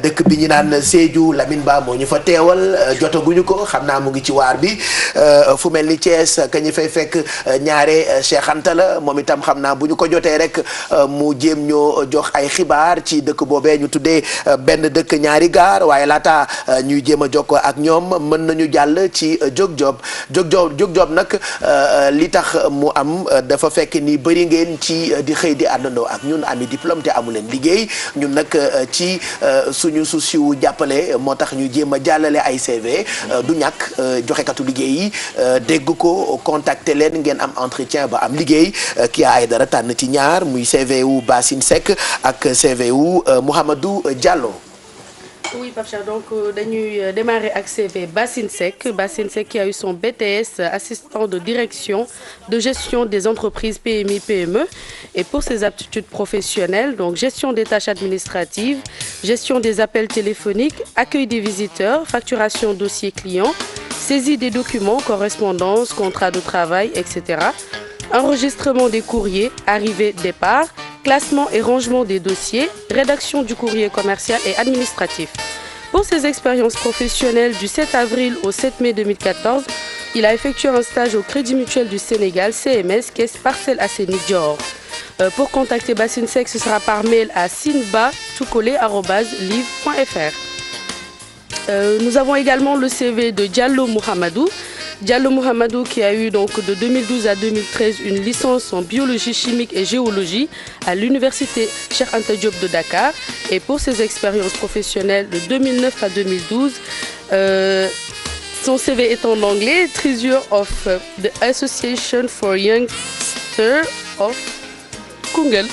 dëkk bi ñu naan Sédhiou Lamine Ba moo ñu fa teewal jotaguñu ko xam naa mu ngi ci waar bi fu mel ni Thiès ka ñu fay fekk ñaare Cheikh Anta la moom itam xam naa bu ñu ko jotee rek mu jéem ñoo jox ay xibaar ci dëkk boobee ñu tuddee benn dëkk ñaari gaar waaye laata ñuy jéem a jokkoo ak ñoom mën nañu jàll ci jóg job nag li tax mu am dafa fekk ni bëri ngeen ci di xëy di àndandoo ak ñun ami diplôme te amu leen liggéey ñun nag ci suñu souci wu jàppale moo tax ñu jéem a jàllale ay CV du ñàkk joxekatu liggéey yi dégg ko contacter leen ngeen am entretien ba am liggéey Kya Aidara tànn ci ñaar muy CV wu Bassine Seck ak CV wu Mouhamadou Diallo. Oui, Pape Cheikh, donc dañuy démarrer avec CV Bassine Seck qui a eu son BTS assistant de direction de gestion des entreprises PMI PME et pour ses aptitudes professionnelles donc gestion des tâches administratives, gestion des appels téléphoniques, accueil des visiteurs, facturation dossier client, saisie des documents, correspondance, contrat de travail, etc. Enregistrement des courriers, arrivée, départ, classement et rangement des dossiers, rédaction du courrier commercial et administratif. Pour ses expériences professionnelles du 7 avril au 7 mai 2014, il a effectué un stage au Crédit Mutuel du Sénégal, CMS, caisse Parcelles Assainies Dior. Pour contacter Bassine Seck, ce sera par mail à sinba@live.fr. Nous avons également le CV de Diallo Mouhamadou. Diallo Mohamedou qui a eu donc de 2012 à 2013 une licence en biologie chimique et géologie à l'université Cheikh Anta Diop de Dakar. Et pour ses expériences professionnelles de 2009 à 2012, son CV est en anglais, Treasurer of the Association for Youngsters of Koungheul.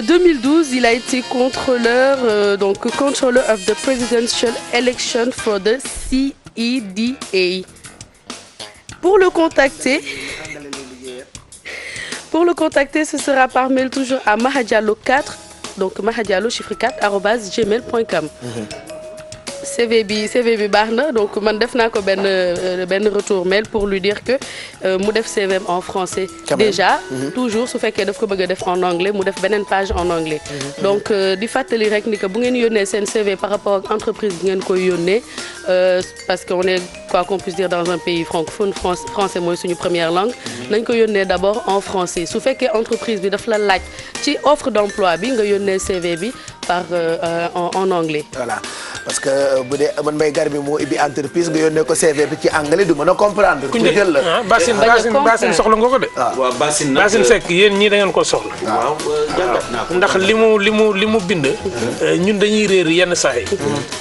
2012, il a été contrôleur of the Presidential Election for the CEDA. Pour le contacter, ce sera par mail toujours à mahadiallo4, donc mahadiallo chiffre 4 @gmail.com. CV bi baax na donc man def naa ko benn retour mail pour lui dire que mu def CV en français déjà toujours su fekkee daf ko bëgg a def en anglais mu def beneen page en anglais donc di fàttali rek ni que bu ngeen yónnee seen CV par rapport ak entreprise bi ngeen koy yónnee parce que on est quoi qu'on puisse dire dans un pays francophone français mooy suñu première langue nañ ko yónnee d'abord en français su fekkee entreprise bi daf la laaj ci offre d'emploi bi nga yónnee CV bi en anglais. Voilà parce que bu dee man may gar bi moo ibbi entreprise nga yónnee ko CV bi ci anglais du mën a comprendre. ku jël la Basine soxla nga ko de. waaw Basine nag Basine Seck yéen ñii da ngeen ko soxla. waaw jàngat naa ko. ndax li mu bind. ñun dañuy réer yenn saa yi.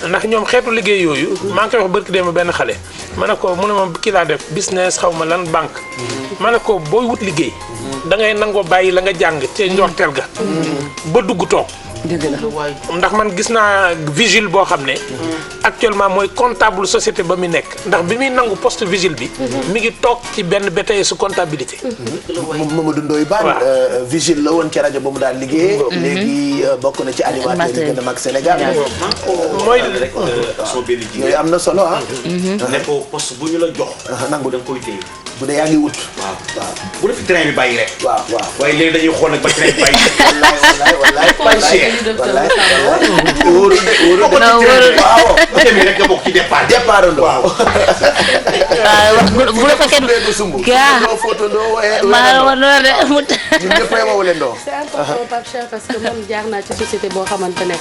ndax ñoom xeetu liggéey yooyu. maa ngi koy wax barki démb benn xale. ma ne ko mu ne ma kii laa def business xaw ma lan banque. ma ne ko booy wut liggéey. da ngay nangoo bàyyi la nga jàng ci njorteel ga. ba dugg toog. ndax man gis naa vigile boo xam ne actuellement mooy comptable société ba mu nekk ndax bi muy nangu poste vigile bi mi ngi toog ci benn BTS comptabilité. Mamadou Ndoye Bane vigile la woon ci rajo ba mu daan liggéey léegi bokk na ci animateur yi gën a mag Sénégal mooy soo benn yooyu am na solo ne ko poste bu ñu la jox nangu da nga koy téye bu dee yaa ngi wut waaw bu la fi train bi bàyyi rek waaw waaye léegi dañuy xool nag ba train bi bàyyi wallaay waaw bu demee rek nga bokk ci départ waaw bu la fekkee gaa maa war de mu c'est important Pape Cheikh parce que man jaar naa ci société boo xamante ne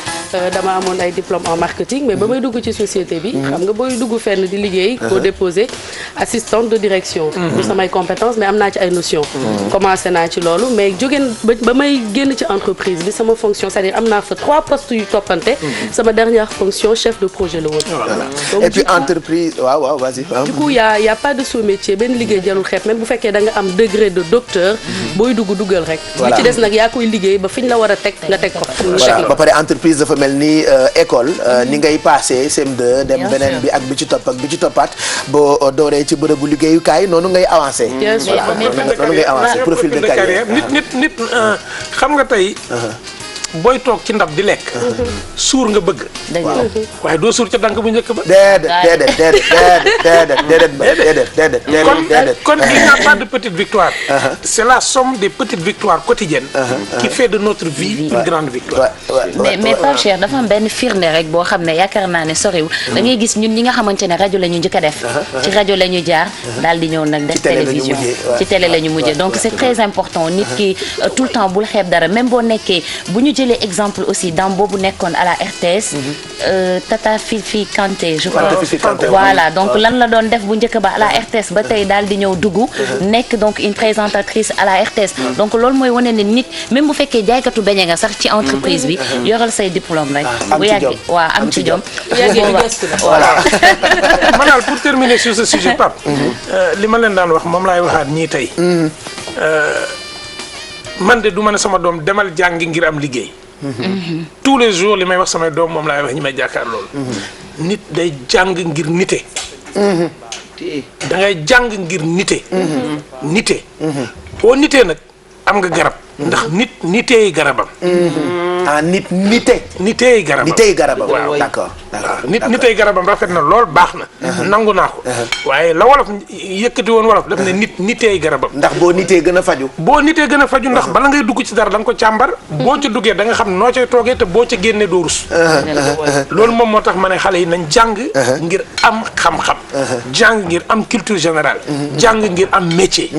dama amoon ay diplôme en marketing mais ba may dugg ci société bi xam nga booy dugg fenn di liggéey koo déposé assistante de direction pour samay compétences mais am naa ci ay notions commencé naa ci loolu mais jógeen ba may génn ci entreprise bi sama fonction c'est-à-dire am naa fa 3 postes yu toppante sama dernière fonction chef de projet la woon donc et puis entreprise waaw vas-y du coup y a pas de sous-métier benn liggéey jarul xeeb même bu fekkee da nga am degré de docteur booy duggal rek li ci des nag yaa koy liggéey ba fi ñu la war a teg nga teg ko voilà ba pare entreprise dafa mel ni école ni ngay passé CM2 dem beneen bi ak bi ci topp ak bi ci toppaat boo dooree ci bërëbu liggéeyukaay noonu ngay avancé noonu ngay avancé profil de carrière nit xam nga tey booy toog ci ndab di lekk suur nga bëgg waaye doo suur ca dank bu njëkk ba déedéet kon il n'y a pas de petite victoire c'est la somme des petites victoires quotidiennes qui fait de notre vie une grande victoire mais Pape Cheikh dafa am benn firnde rek boo xam ne yaakaar naa ne soriw da ngay gis ñun ñi nga xamante ne rajo la ñu njëkk a def ci rajo la ñu jaar daal di ñëw nag def télévision ci télé la ñu mujjee donc c'est très important nit ki tout le temps bul xeeb dara même boo nekkee bu ñu jëlee exemple aussi dans boobu nekkoon à la RTS Tata Fifi Kanté je crois voilà donc lan la doon def bu njëkk ba à la RTS ba tey daal di ñëw dugg nekk donc une présentatrice à la RTS donc loolu mooy wane ne nit même bu fekkee jaaykatu beñe nga sax ci entreprise bi yoral say diplôme rek bu yàggee waaw am ci jom voilà man daal pour terminer sur ce sujet Pape li ma leen daan wax moom laay waxaat ñii tey man de du ma ne sama doom demal jàngi ngir am liggéey tous les jours li may wax samay doom moom laay wax ñi may jàkkaar loolu nit day jàng ngir nite da ngay jàng ngir nite nite boo nitee nag am nga garab ndax niteey garabam niteey garabam waaw d'accord nitey garabam rafet na lool baax na nangu naa ko waaye la wolof yëkkati woon wolof daf ne nitey garabam ndax boo nitee gën a faju ndax bala ngay dugg ci dara da nga ko càmbar boo ca duggee da nga xam noo cay toogee te boo ca génnee doo rus loolu moom moo tax ma ne xale yi nañ jàng ngir am xam-xam jàng ngir am culture générale jàng ngir am métier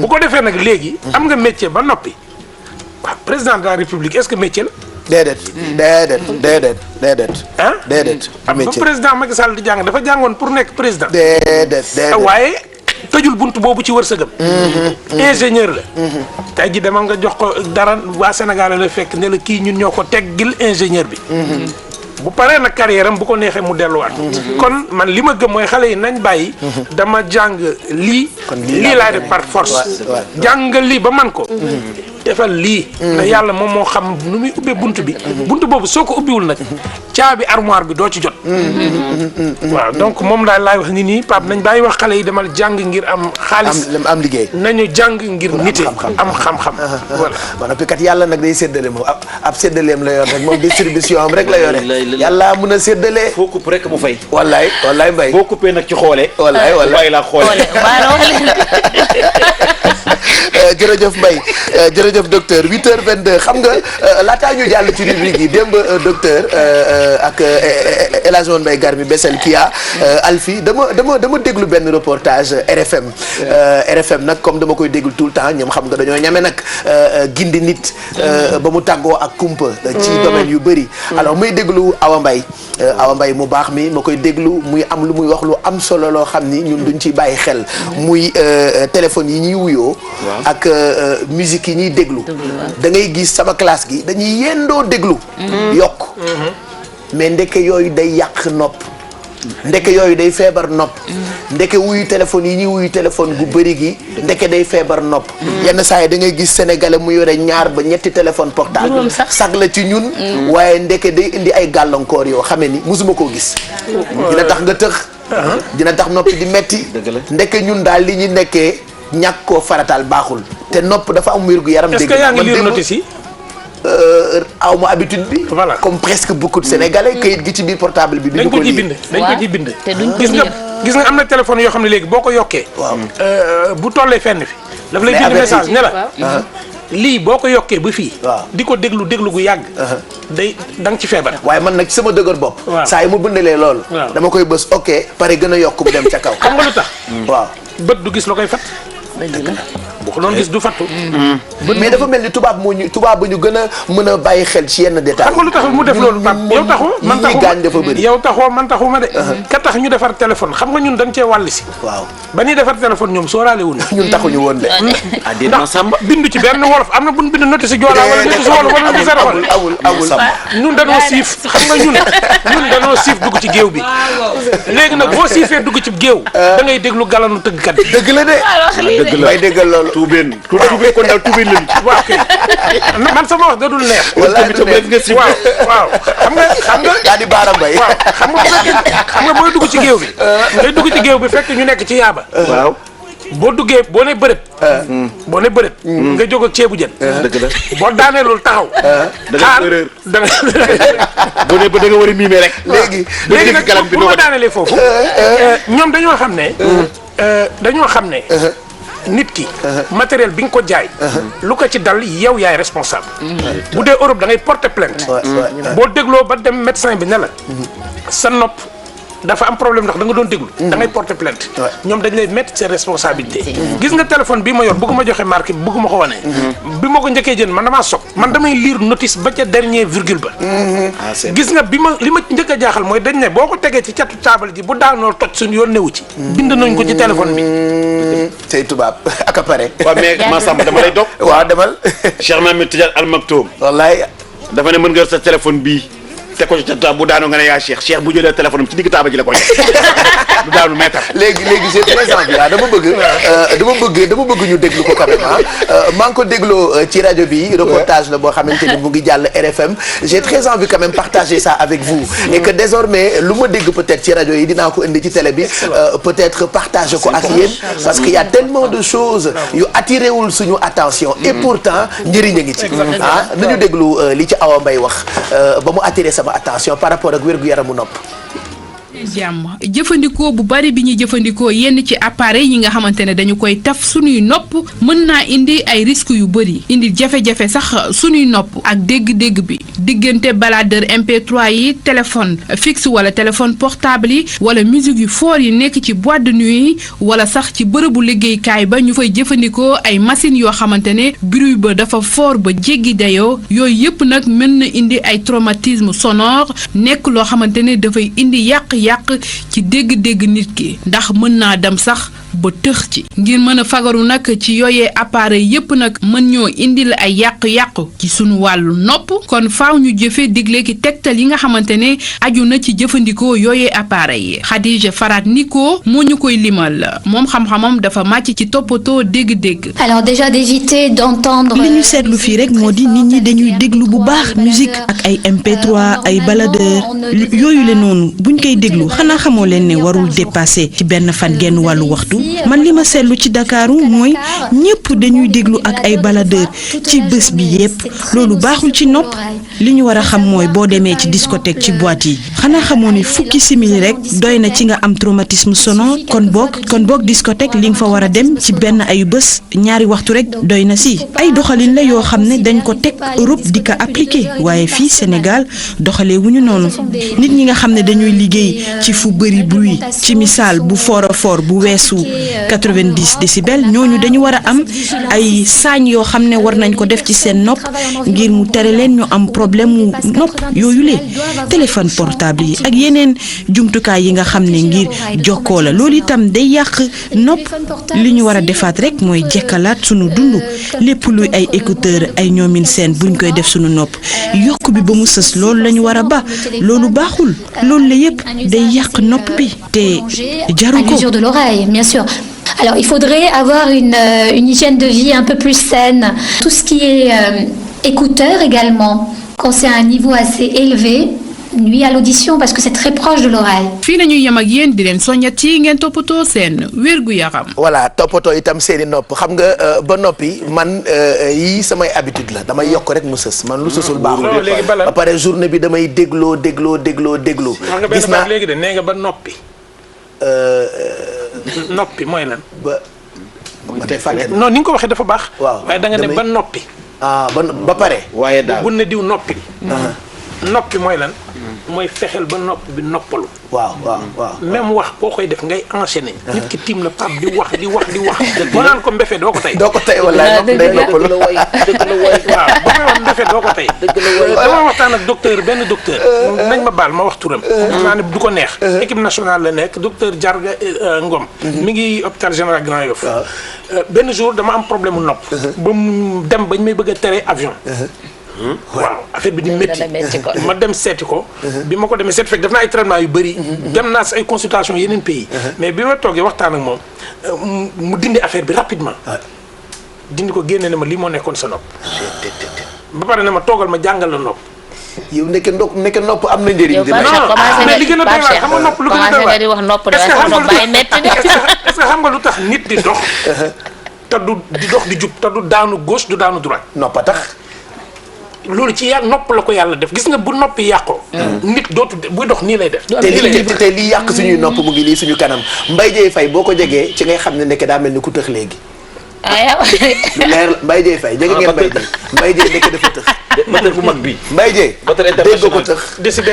bu ko defee nag léegi am nga métier ba noppi waaw président de la république est-ce que métier la déedéet. ah déedéet. ba président Macky Sall di jàng dafa jàngoon pour nekk président. déedéet. waaye tëjul bunt boobu ci wërsëgam. ingénieur la. tey ji demal nga jox ko dara waa Sénégal la fekk ne la kii ñun ñoo ko teggil ingénieur bi. bu paree nag carrière am bu ko neexee mu delluwaat. kon man li ma gëm mooy xale yi nañ bàyyi. dama jàng lii. lii laay def par force. jàng lii ba man ko. defal lii. ndax yàlla moom moo xam nu muy ubbee bunt bi. bunt boobu soo ko ubbiwul nag caabi armoire bi doo ci jot. waaw donc moom daal laay wax ni nii Pape nañ bàyyi wax xale yi demal jàng ngir am xaalis. am liggéey. nañu jàng ngir nite. am xam-xam. voilà. ba noppi kat yàlla nag day séddale moom ab séddaleem la yor rek moom distribution am rek la yore. yàlla mën a séddale. foo coupe rek mu fay. wallaay mbay. boo coupé nag ci xoole. wallaay bàyyi laa xoole. jërëjëf Mbaye jërëjëf docteur 8h22 xam nga laataa ñu jàll ci rubrique yi démb docteur ak El Hadj Mbaye Garmi Bessel Kia Alfi dama déglu benn reportage RFM. RFM nag comme dama koy déglu tout le temps ñoom xam nga dañoo ñame nag gindi nit ba mu tàggoo ak kumpa. ci domaine yu bëri. alors muy déglu Awa Mbaye mu baax mi ma koy déglu muy am lu muy wax lu am solo loo xam ni ñun duñ ciy bàyyi xel. muy téléphone yi ñuy wuyoo. ak musique yi ñuy déglu. da ngay gis sama classe gi dañuy yendoo déglu. yokk mais ndeke yooyu day yàq nopp. ndeke yooyu day feebar nopp. ndeke wuyu téléphone yi ñuy wuyu téléphone gu bëri gi ndeke day feebar nopp. yenn saa yi da ngay gis sénégalais mu yore ñaar ba ñetti téléphone portable. sag la ci ñun. waaye ndeke day indi ay gàllankoor yoo xamee ni musuma koo gis. dina tax nga tëx. dina tax nopp di metti. ndeke ñun daal li ñu nekkee. ñàkk koo farataal baaxul te nopp dafa am wér gu yaram. est-ce que yaa ngi lire notice yi. aw ma habitude bi. voilà comme presque beaucoup de sénégalais kayit gi ci biir portable bi. dañ ko ci bind gis nga am na téléphone yoo xam ne léegi boo ko yokkee. waaw bu tollee fenn fi. daf lay bind message ne la. lii boo ko yokkee ba fii. di ko déglu gu yàgg. da nga ci feebar. waaye man nag sama dëgër bopp. saa yi mu bindalee loolu. dama koy bës ok pare gën a yokk bu dem ca kaw. xam nga lu tax. waaw bët du gis la koy fat. bu ko doon gis du fattu. mais dafa mel ni tubaab bu ñu gën a mën a bàyyi xel ci yenn détails. xam nga lu tax mu def loolu Pape yow taxoo man taxu gaañ dafa bëri. yow taxoo man taxu ma de. ka tax ñu defar téléphone xam nga ñun dañ cee wàll si. waaw ba ñuy defar téléphone ñoom sóoraale wuñ. ñun taxuñu woon de. ndax bindu ci benn wolof am na bu ñu bind notice si Joola wala notice si wolof wala notice si Rafal. amul ñun dañoo siif xam nga ñun dañoo siif dugg ci géew bi. léegi nag boo siifee dugg ci géew. da ngay déglu galanu tëggkat bi. dëgg la de. dëgg la may déggal loolu. tuubeen kon daal tuubeen lañu. waaw kay man sama wax da dul neex. wallaahi du neex waaw xam nga. daa di baara mbay. waaw xam nga booy dugg ci géew bi. ngay dugg ci géew bi fekk ñu nekk ci yaaba. waaw. boo duggee boo ne bërët. nga jóg ak ceebu jën. dëgg la boo daanee loolu taxaw. da nga boo ne ba da nga war a miime rek. léegi nag bu ma daanelee foofu. ñoom dañoo xam ne. nit ki matériel bi nga ko jaay. lu ko ci dal yow yaay responsable. bu dee Europe da ngay porter plainte. boo dégloo ba dem médecin bi ne la sa nopp dafa am problème ndax da nga doon déglu. da ngay porter plainte. ñoom dañ lay mettre ses responsabilités. gis nga téléphone bi ma yor bëgguma joxe marque bi bëgguma ko wane. bi ma ko njëkkee jënd man damaa soog man damay lire notice ba ca dernier virgule ba. gis nga li ma njëkk a jaaxal mooy dañ ne boo ko tegee ci catu taabal ji bu daanoo toj suñu yoon newu ci. bind nañ ko ci téléphone bi. tey tubaab ak appareil. waaw mais Massamba dama lay dog. waaw demal. Cheikh Mahammed Tidiane Al Maktoum. wallaay. dafa ne mën nga sa téléphone bii. te ko ci bu daanoo nga ne yaa Cheikh bu jëlee téléphone am ci digg taaba ji la koy du daanu meetar. léegi j'ai très envie dama bëgg ñu déglu ko quand même maa ngi ko dégloo ci rajo bi reportage la boo xamante ni mu ngi jàll RFM j'ai très envie quand même partager ça avec vous et que désormais lu ma dégg peut-être ci rajo yi dinaa ko indi ci télé bi peut-être partager ko ak yéen parce qu'il y a tellement de choses yu attiré wul suñu attention et pourtant njëriñ a ngi ci nañu déglu li ci Awa Mbaye wax ba mu attiré sama attention par rapport ak wér-gu-yaramu nopp. jàmm jëfandikoo bu bari bi ñuy jëfandikoo yenn ci appareil yi nga xamante ne dañu koy taf sunuy nopp mën naa indi ay risques yu bari indi jafe-jafe sax sunuy nopp ak dégg-dégg bi diggante baladeur MP3 yi téléphone fixe wala téléphone portable yi wala musique yu fort yi nekk ci boîte de nuit yi wala sax ci bërëbu liggéeykaay ba ñu fay jëfandikoo ay machines yoo xamante ne bruit ba dafa fort ba jéggi dayoo yooyu yëpp nag mën na indi ay traumatisme sonore nekk loo xamante ne dafay indi yàq ci dégg-dégg nit ki ndax mën naa dem sax ba tëx ci ngir mën a fagaru nag ci yooyee appareil yépp nag mën ñoo indil ay yàqu-yàqu ci sunu wàllu nopp kon faaw ñu jëfe digle ki tegtal yi nga xamante ne aju na ci jëfandikoo yooyee appareil yi Khadija Farat Niko moo ñu koy limal moom xam-xamam dafa màcc ci toppatoo dégg-dégg. Alors déjà d'éviter d'entendre. li ñu seetlu fii rek moo di nit ñi dañuy déglu bu baax musique ak ay MP3 ay baladeur yooyu le noonu buñ koy déglu xanaa xamoo leen ne warul dépasser ci benn fan genn wàllu waxtu man li ma seetlu ci Dakaru mooy ñëpp dañuy déglu ak ay baladeur ci bés bi yépp loolu baaxul ci nopp li ñu war a xam mooy boo demee ci discothèque ci boîte yi xanaa xamoo ni fukki simili rek doy na ci nga am traumatisme sonore kon boog discothèque li nga fa war a dem ci benn ayu bés ñaari waxtu rek doy na si ay doxalin la yoo xam ne dañ ko teg Europe di ko appliquer waaye fii Sénégal doxalee wuñu noonu nit ñi nga xam ne dañuy liggéey ci fu bëri bruit ci misaal bu fort a fort bu weesu 90 décibels ñooñu dañu war a am ay saañ yoo xam ne war nañ ko def ci seen nopp ngir mu tere leen ñu am problème mu nopp yooyu lee téléphone portable yi ak yeneen jumtukaay yi nga xam ne ngir jokkoo la loolu itam day yàq nopp li ñu war a defaat rek mooy jekkalaat sunu dund lépp luy ay écouteur ay ñoomin seen buñ koy def sunu nopp yokk bi ba mu sës loolu la ñu war a ba loolu baaxul loolu la yépp day yàq nopp bi te jaru ko. À l'usure de l'oreille, bien sûr. Alors, il faudrait avoir une hygiène de vie un peu plus saine. Tout ce qui est écouteur également, quand c'est à un niveau assez élevé, nuit à l'audition parce que c'est très proche de l'oreille. fii la ñuy yem ak yéen di leen soññati ngeen toppatoo seen wérgu yaram. voilà toppatoo itam seeni nopp xam nga ba noppi man yii samay habitude la damay yokk rek mu sës man lu sësul baaxul. ba pare journée bi damay dégloo. gis naa léegi de nee nga ba noppi. noppi mooy lan. non ni nga ko waxee dafa baax. waaw waaye da nga ne ba noppi. ba pare. waaye daal bu ne diw noppi. noppi mooy lan. mooy fexeel ba nopp bi noppalu. waaw. même wax boo koy def ngay enchaîner. nit ki tiim la pap di wax. boo naan ko mbefe doo ko tey. wala day noppalu. waaw boo koy wax mbefe doo ko tey. dama waxtaan ak benn docteur. nañ ma baal ma wax turam. maa ne du ko neex. équipe nationale la nekk docteur Diarga Ngom. mi ngi hôpital général Grand Yoff. benn jour dama am problème mu nopp. ba mu dem bañ may bëgg a tere avion. waaw affaire bi di métti ma dem seeti ko. bi ma ko demee seeti fekk def naa ay traitement yu bëri. dem naa si ay consultation yeneen pays. mais bi ma toogee waxtaan ak moom mu dindi affaire bi rapidement. dindi ko génne ne ma lii moo nekkoon sa nopp. ba pare ne ma toogal ma jàngal la nopp. yow nekk nopp am na njëriñ. mais li gën a doy waar xam nga nopp lu gën a doy waar di wax nopp de waaye nopp bàyyi metti de. est-ce que xam nga lu tax nit di dox. te du di dox di jub te du daanu gauche du daanu droite. noppa tax. loolu ci nopp la ko yàlla def gis nga bu noppi yàqoo. nit dootu buy dox nii lay def. te lii yàq suñuy nopp mu ngi nii suñu kanam Mbaye Dieye Faye boo ko jegee ci ngay xam ne nekk daa mel ni ku tëx léegi. lu leer Mbaye Dieye Faye jege ngeen Mbaye Dieye nekk dafa tëx. bateur bu mag bi. Mbaye Dieye dégg ko tëx.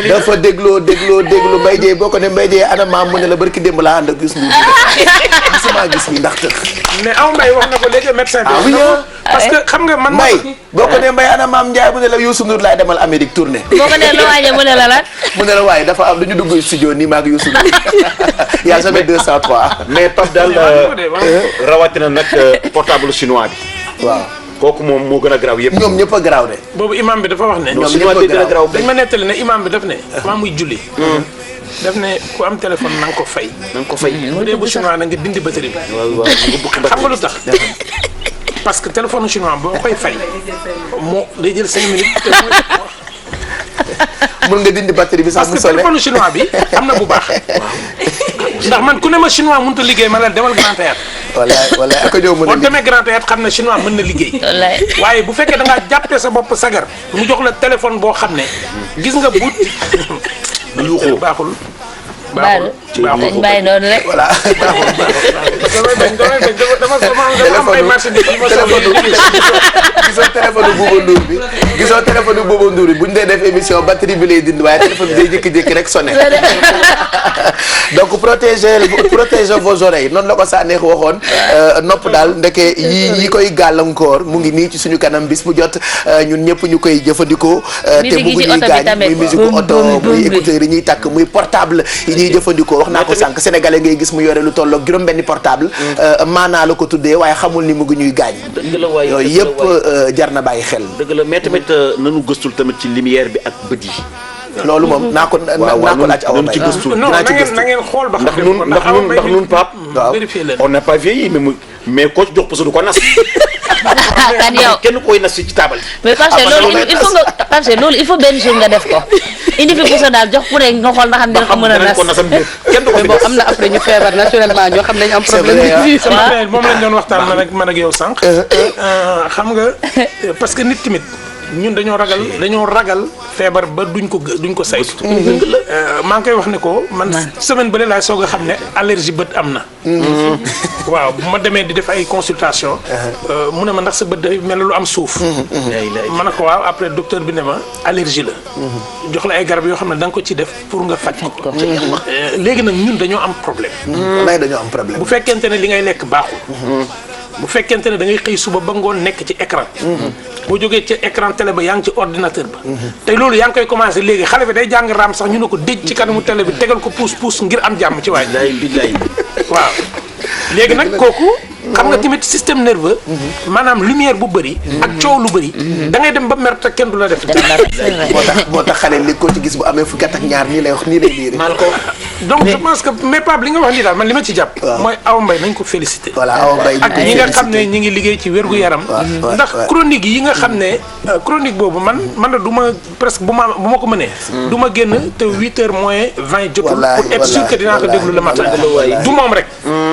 dafa dégloo Mbaye Dieye boo ko ne Mbaye Dieye ana maam mu ne la barki démb laa ànd ak gis mu gisuma gis mi ndax tëx. mais aw Mbaye wax na ko léegi médecin bi. parce que xam nga man. Mbaye boo ko ne Mbaye ana maam Ndiaye mu ne la Youssou Ndour laay demal Amérique tournée. boo ko nee la waaje mu ne la lan. mu ne la waaye dafa am dañu dugg studio nii maag Youssou Ndour y a jamais 203. mais Pape daal rawatina nag portable chinois bi. waaw kooku moom moo gën a garaaw yëpp. ñoom ñëpp a garaaw de. boobu imam bi dafa wax ne. ñoom ñëpp a garaaw dañ ma nettali ne imam bi daf ne. maa muy julli. daf ne ku am téléphone na nga ko fay. bu dee bu chinois na nga dindi batterie bi. xam nga lu tax. parce que téléphone chinois boo koy fay moo day jël 5 minutes. mën nga dindi batterie bi sax mu sonné téléphone chinois bi am na bu baax. ndax man ku ne ma chinois mënut a liggéey ma la demal Grand Théâtre. wallaay ak ñoo mën a boo demee Grand Théâtre xam ne chinois mën na liggéey. waaye bu fekkee da ngaa jàppee sa bopp sagar mu jox la téléphone boo xam ne gis nga bu yuuxoo baaxul. dañ bàyyi noonu rek. voilà. gisoo téléphone Bouba Ndour bi gisoo téléphone Bouba Ndour bi bu ñu dee def émission batterie bi lay dindi waaye téléphone bi day jékki-jékki rek sonné donc protéger vos oreilles noonu la ko Sanex waxoon nopp daal ndeke yi koy gàllankoor mu ngi nii ci suñu kanam bis bu jot ñun ñëpp ñu koy jëfandikoo te bu ñuy gaañ muy musique oto muy écouteurs yi ñuy takk muy portable yi ñuy jëfandikoo wax naa ko sànq sénégalais ngay gis mu yore lu tolloog juróom-benni portable maanaa la ko tuddee waaye xamul ni mu ngi ñuy gaañ yooyu yëpp jar na bàyyi xel. dëgg la mais tamit nanu gëstul tamit ci lumière bi ak bët yi. loolu moom naa ko laaj awa ci gëstu na ngeen xool ba ndax nun Pape on n'a pas vieilli mais koo ci jox puso du ko nas. kan yow kenn koy nas ci taabal. mais Pape Cheikh loolu il faut nga Pape Cheikh loolu il faut benn jour nga def ko indi fi puso daal jox ku ne nga xool ba xam ne ko mën a nas. kenn du ko mais bon am na après ñu feebar naturellement ñoo xam ne dañu am problème. moom lañ doon waxtaan man ak yow sànq. xam nga parce que nit tamit ñun dañoo ragal feebar ba duñ ko saytu. maa ngi koy wax ne ko man semaine bële laay soog a xam ne allergie bët am na. waaw bu ma demee di def ay consultation mu ne ma ndax sa bët day mel lu am suuf. ma ne ko waaw après docteur bi ne ma allergie la. jox la ay garab yoo xam ne da nga ko ci def pour nga faj ko. léegi nag ñun dañoo am problème. dañoo am problème bu fekkente ne li ngay lekk baaxul. bu fekkente ne da ngay xëy suba ba ngoon nekk ci écran. boo jógee ci écran télé ba yaa ngi ci ordinateur ba. te loolu yaa ngi koy commencé léegi xale bi day jàng raam sax ñu ne ko déj ci kanamu télé bi tegal ko puus ngir am jàmm ci waay. waaw léegi nag kooku. xam nga tamit système nerveux. maanaam lumière bu bëri. ak coow lu bëri. da ngay dem ba mer te kenn du la def. moo tax xale li ko ci gis bu amee fukki at ak ñaar nii lay wax nii lay liir. donc je pense que mais Pape li nga wax nii daal man li ma ci jàpp. mooy Awa Mbaye nañ ko félicité. voilà Awa Mbaye ak ñi nga xam ne ñi ngi liggéey ci wérgu yaram. ndax chronique yi nga xam ne chronique boobu man la du ma presque bu ma ko mënee. du ma génn te 8h moins 20 jotul. pour être sûr que dinaa ko déglu le matin. du moom rek.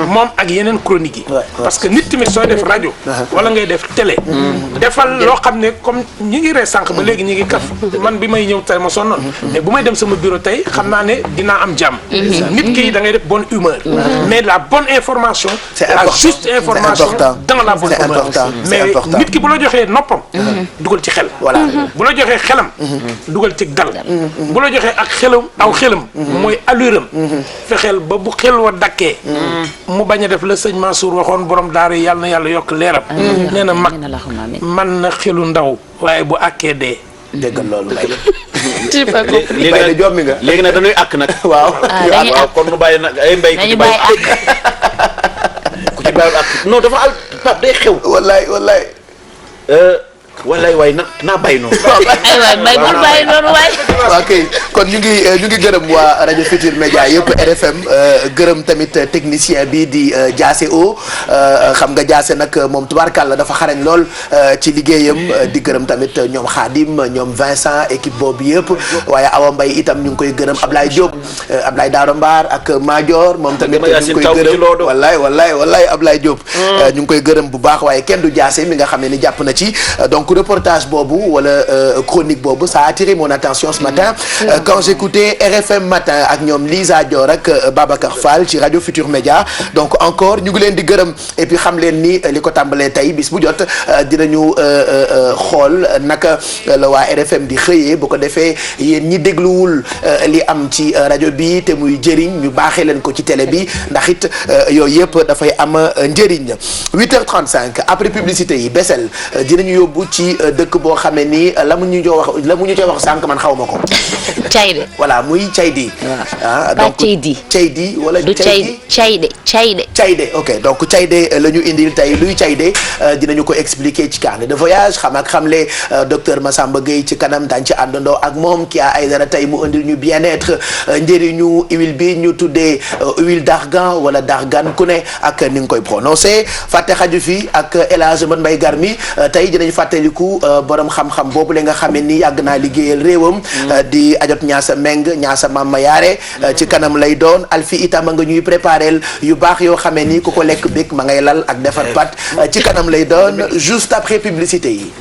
moom ak yeneen chronique yi. parce que nit tamit sooy def rajo. wala ngay def télé. defal loo xam ne comme ñi ngi ree sànq ba léegi ñi ngi kaf man bi may ñëw tey ma sonnoon. mais bu may dem sama bureau tey xam naa ne dinaa am jàmm. nit ki da ngay def bonne humeur. mais la bonne information. la juste information dans la bonne humeur. mais nit ki bu la joxee noppam. dugal ci xel. voilà bu la joxee xelam. dugal ci dal. bu la joxee ak xelam mooy alluram. fexeel ba bu xel wa dakkee. mu bañ a def la sëñ Mansour waxoon borom daara yi yàlla na yàlla yokk leeram. nee na mag man na xelu ndaw waaye bu àkkee dee. déggal loolu lay. léegi nag dañuy àkk nag. waaw kon nu bàyyi nag ay mbay. nañu bàyyi àkk. ku ci bàyyi àkk non dafa al Pape day xew. wallaay waay naa bàyyi noonu. aywa mbay bul bàyyi noonu waay. waaw kay kon ñu ngi gërëm waa rajo Futur Média yëpp RFM gërëm tamit technicien bi di Diassé O xam nga Diassé nag moom tubaarkàlla dafa xarañ lool ci liggéeyam di gërëm tamit ñoom Khadim ñoom Vincent équipe boobu yëpp waaye Awa Mbaye itam ñu ngi koy gërëm Ablaye Diop Ablaye Daaro Mbaar ak Madior moom tamit ñu ngi koy gërëm wallaay Ablaye Diop ñu ngi koy gërëm bu baax waaye kenn du Diassé mi nga xam ne ni jàpp na ci donc reportage boobu wala chronique boobu ça a attiré mon attention ce matin quand j'écoutais RFM matin ak ñoom Lisa Dior ak Babacar Fall ci rajo Futur Média donc encore ñu ngi leen di gërëm et puis xam leen ni li ko tàmbalee tey bis bu jot dinañu xool naka la waa RFM di xëyee bu ko defee yéen ñi dégluwul li am ci rajo bi te muy jëriñ ñu baaxee leen ko ci télé bi ndax it yooyu yëpp dafay am njëriñ 8h35 après publicité yi Bessel dinañu yóbbu ci dëkk boo xamee ni la mu ñu wax sànq man xaw ma ko. Cayde. voilà muy Caydi. ah donc Caydi wala. du Cayde. ok donc Cayde la ñu indil tey luy Cayde dinañu ko expliquer ci carnet de voyage xamle docteur Massamba Gueye ci kanam daañu ci àndandoo ak moom ki ay dara tey mu indil ñu bien-être njëriñu huile bi ñu tuddee huile d'argan wala d'argan ku ne ak ni nga koy prononcé fàtte xaju fi ak El Hadj Mbaye Garmi tey dinañu fàttaliku borom xam-xam boobu la nga xamee ni yàgg naa liggéeyal réewam di ajot ñaasa meng ñaasa Mama Yaare ci kanam lay doon Alfi itam a nga ñuy préparel yu baax yoo xamee ni ku ko lekk bég ma ngay lal ak defar pat ci kanam lay doon juste après publicité yi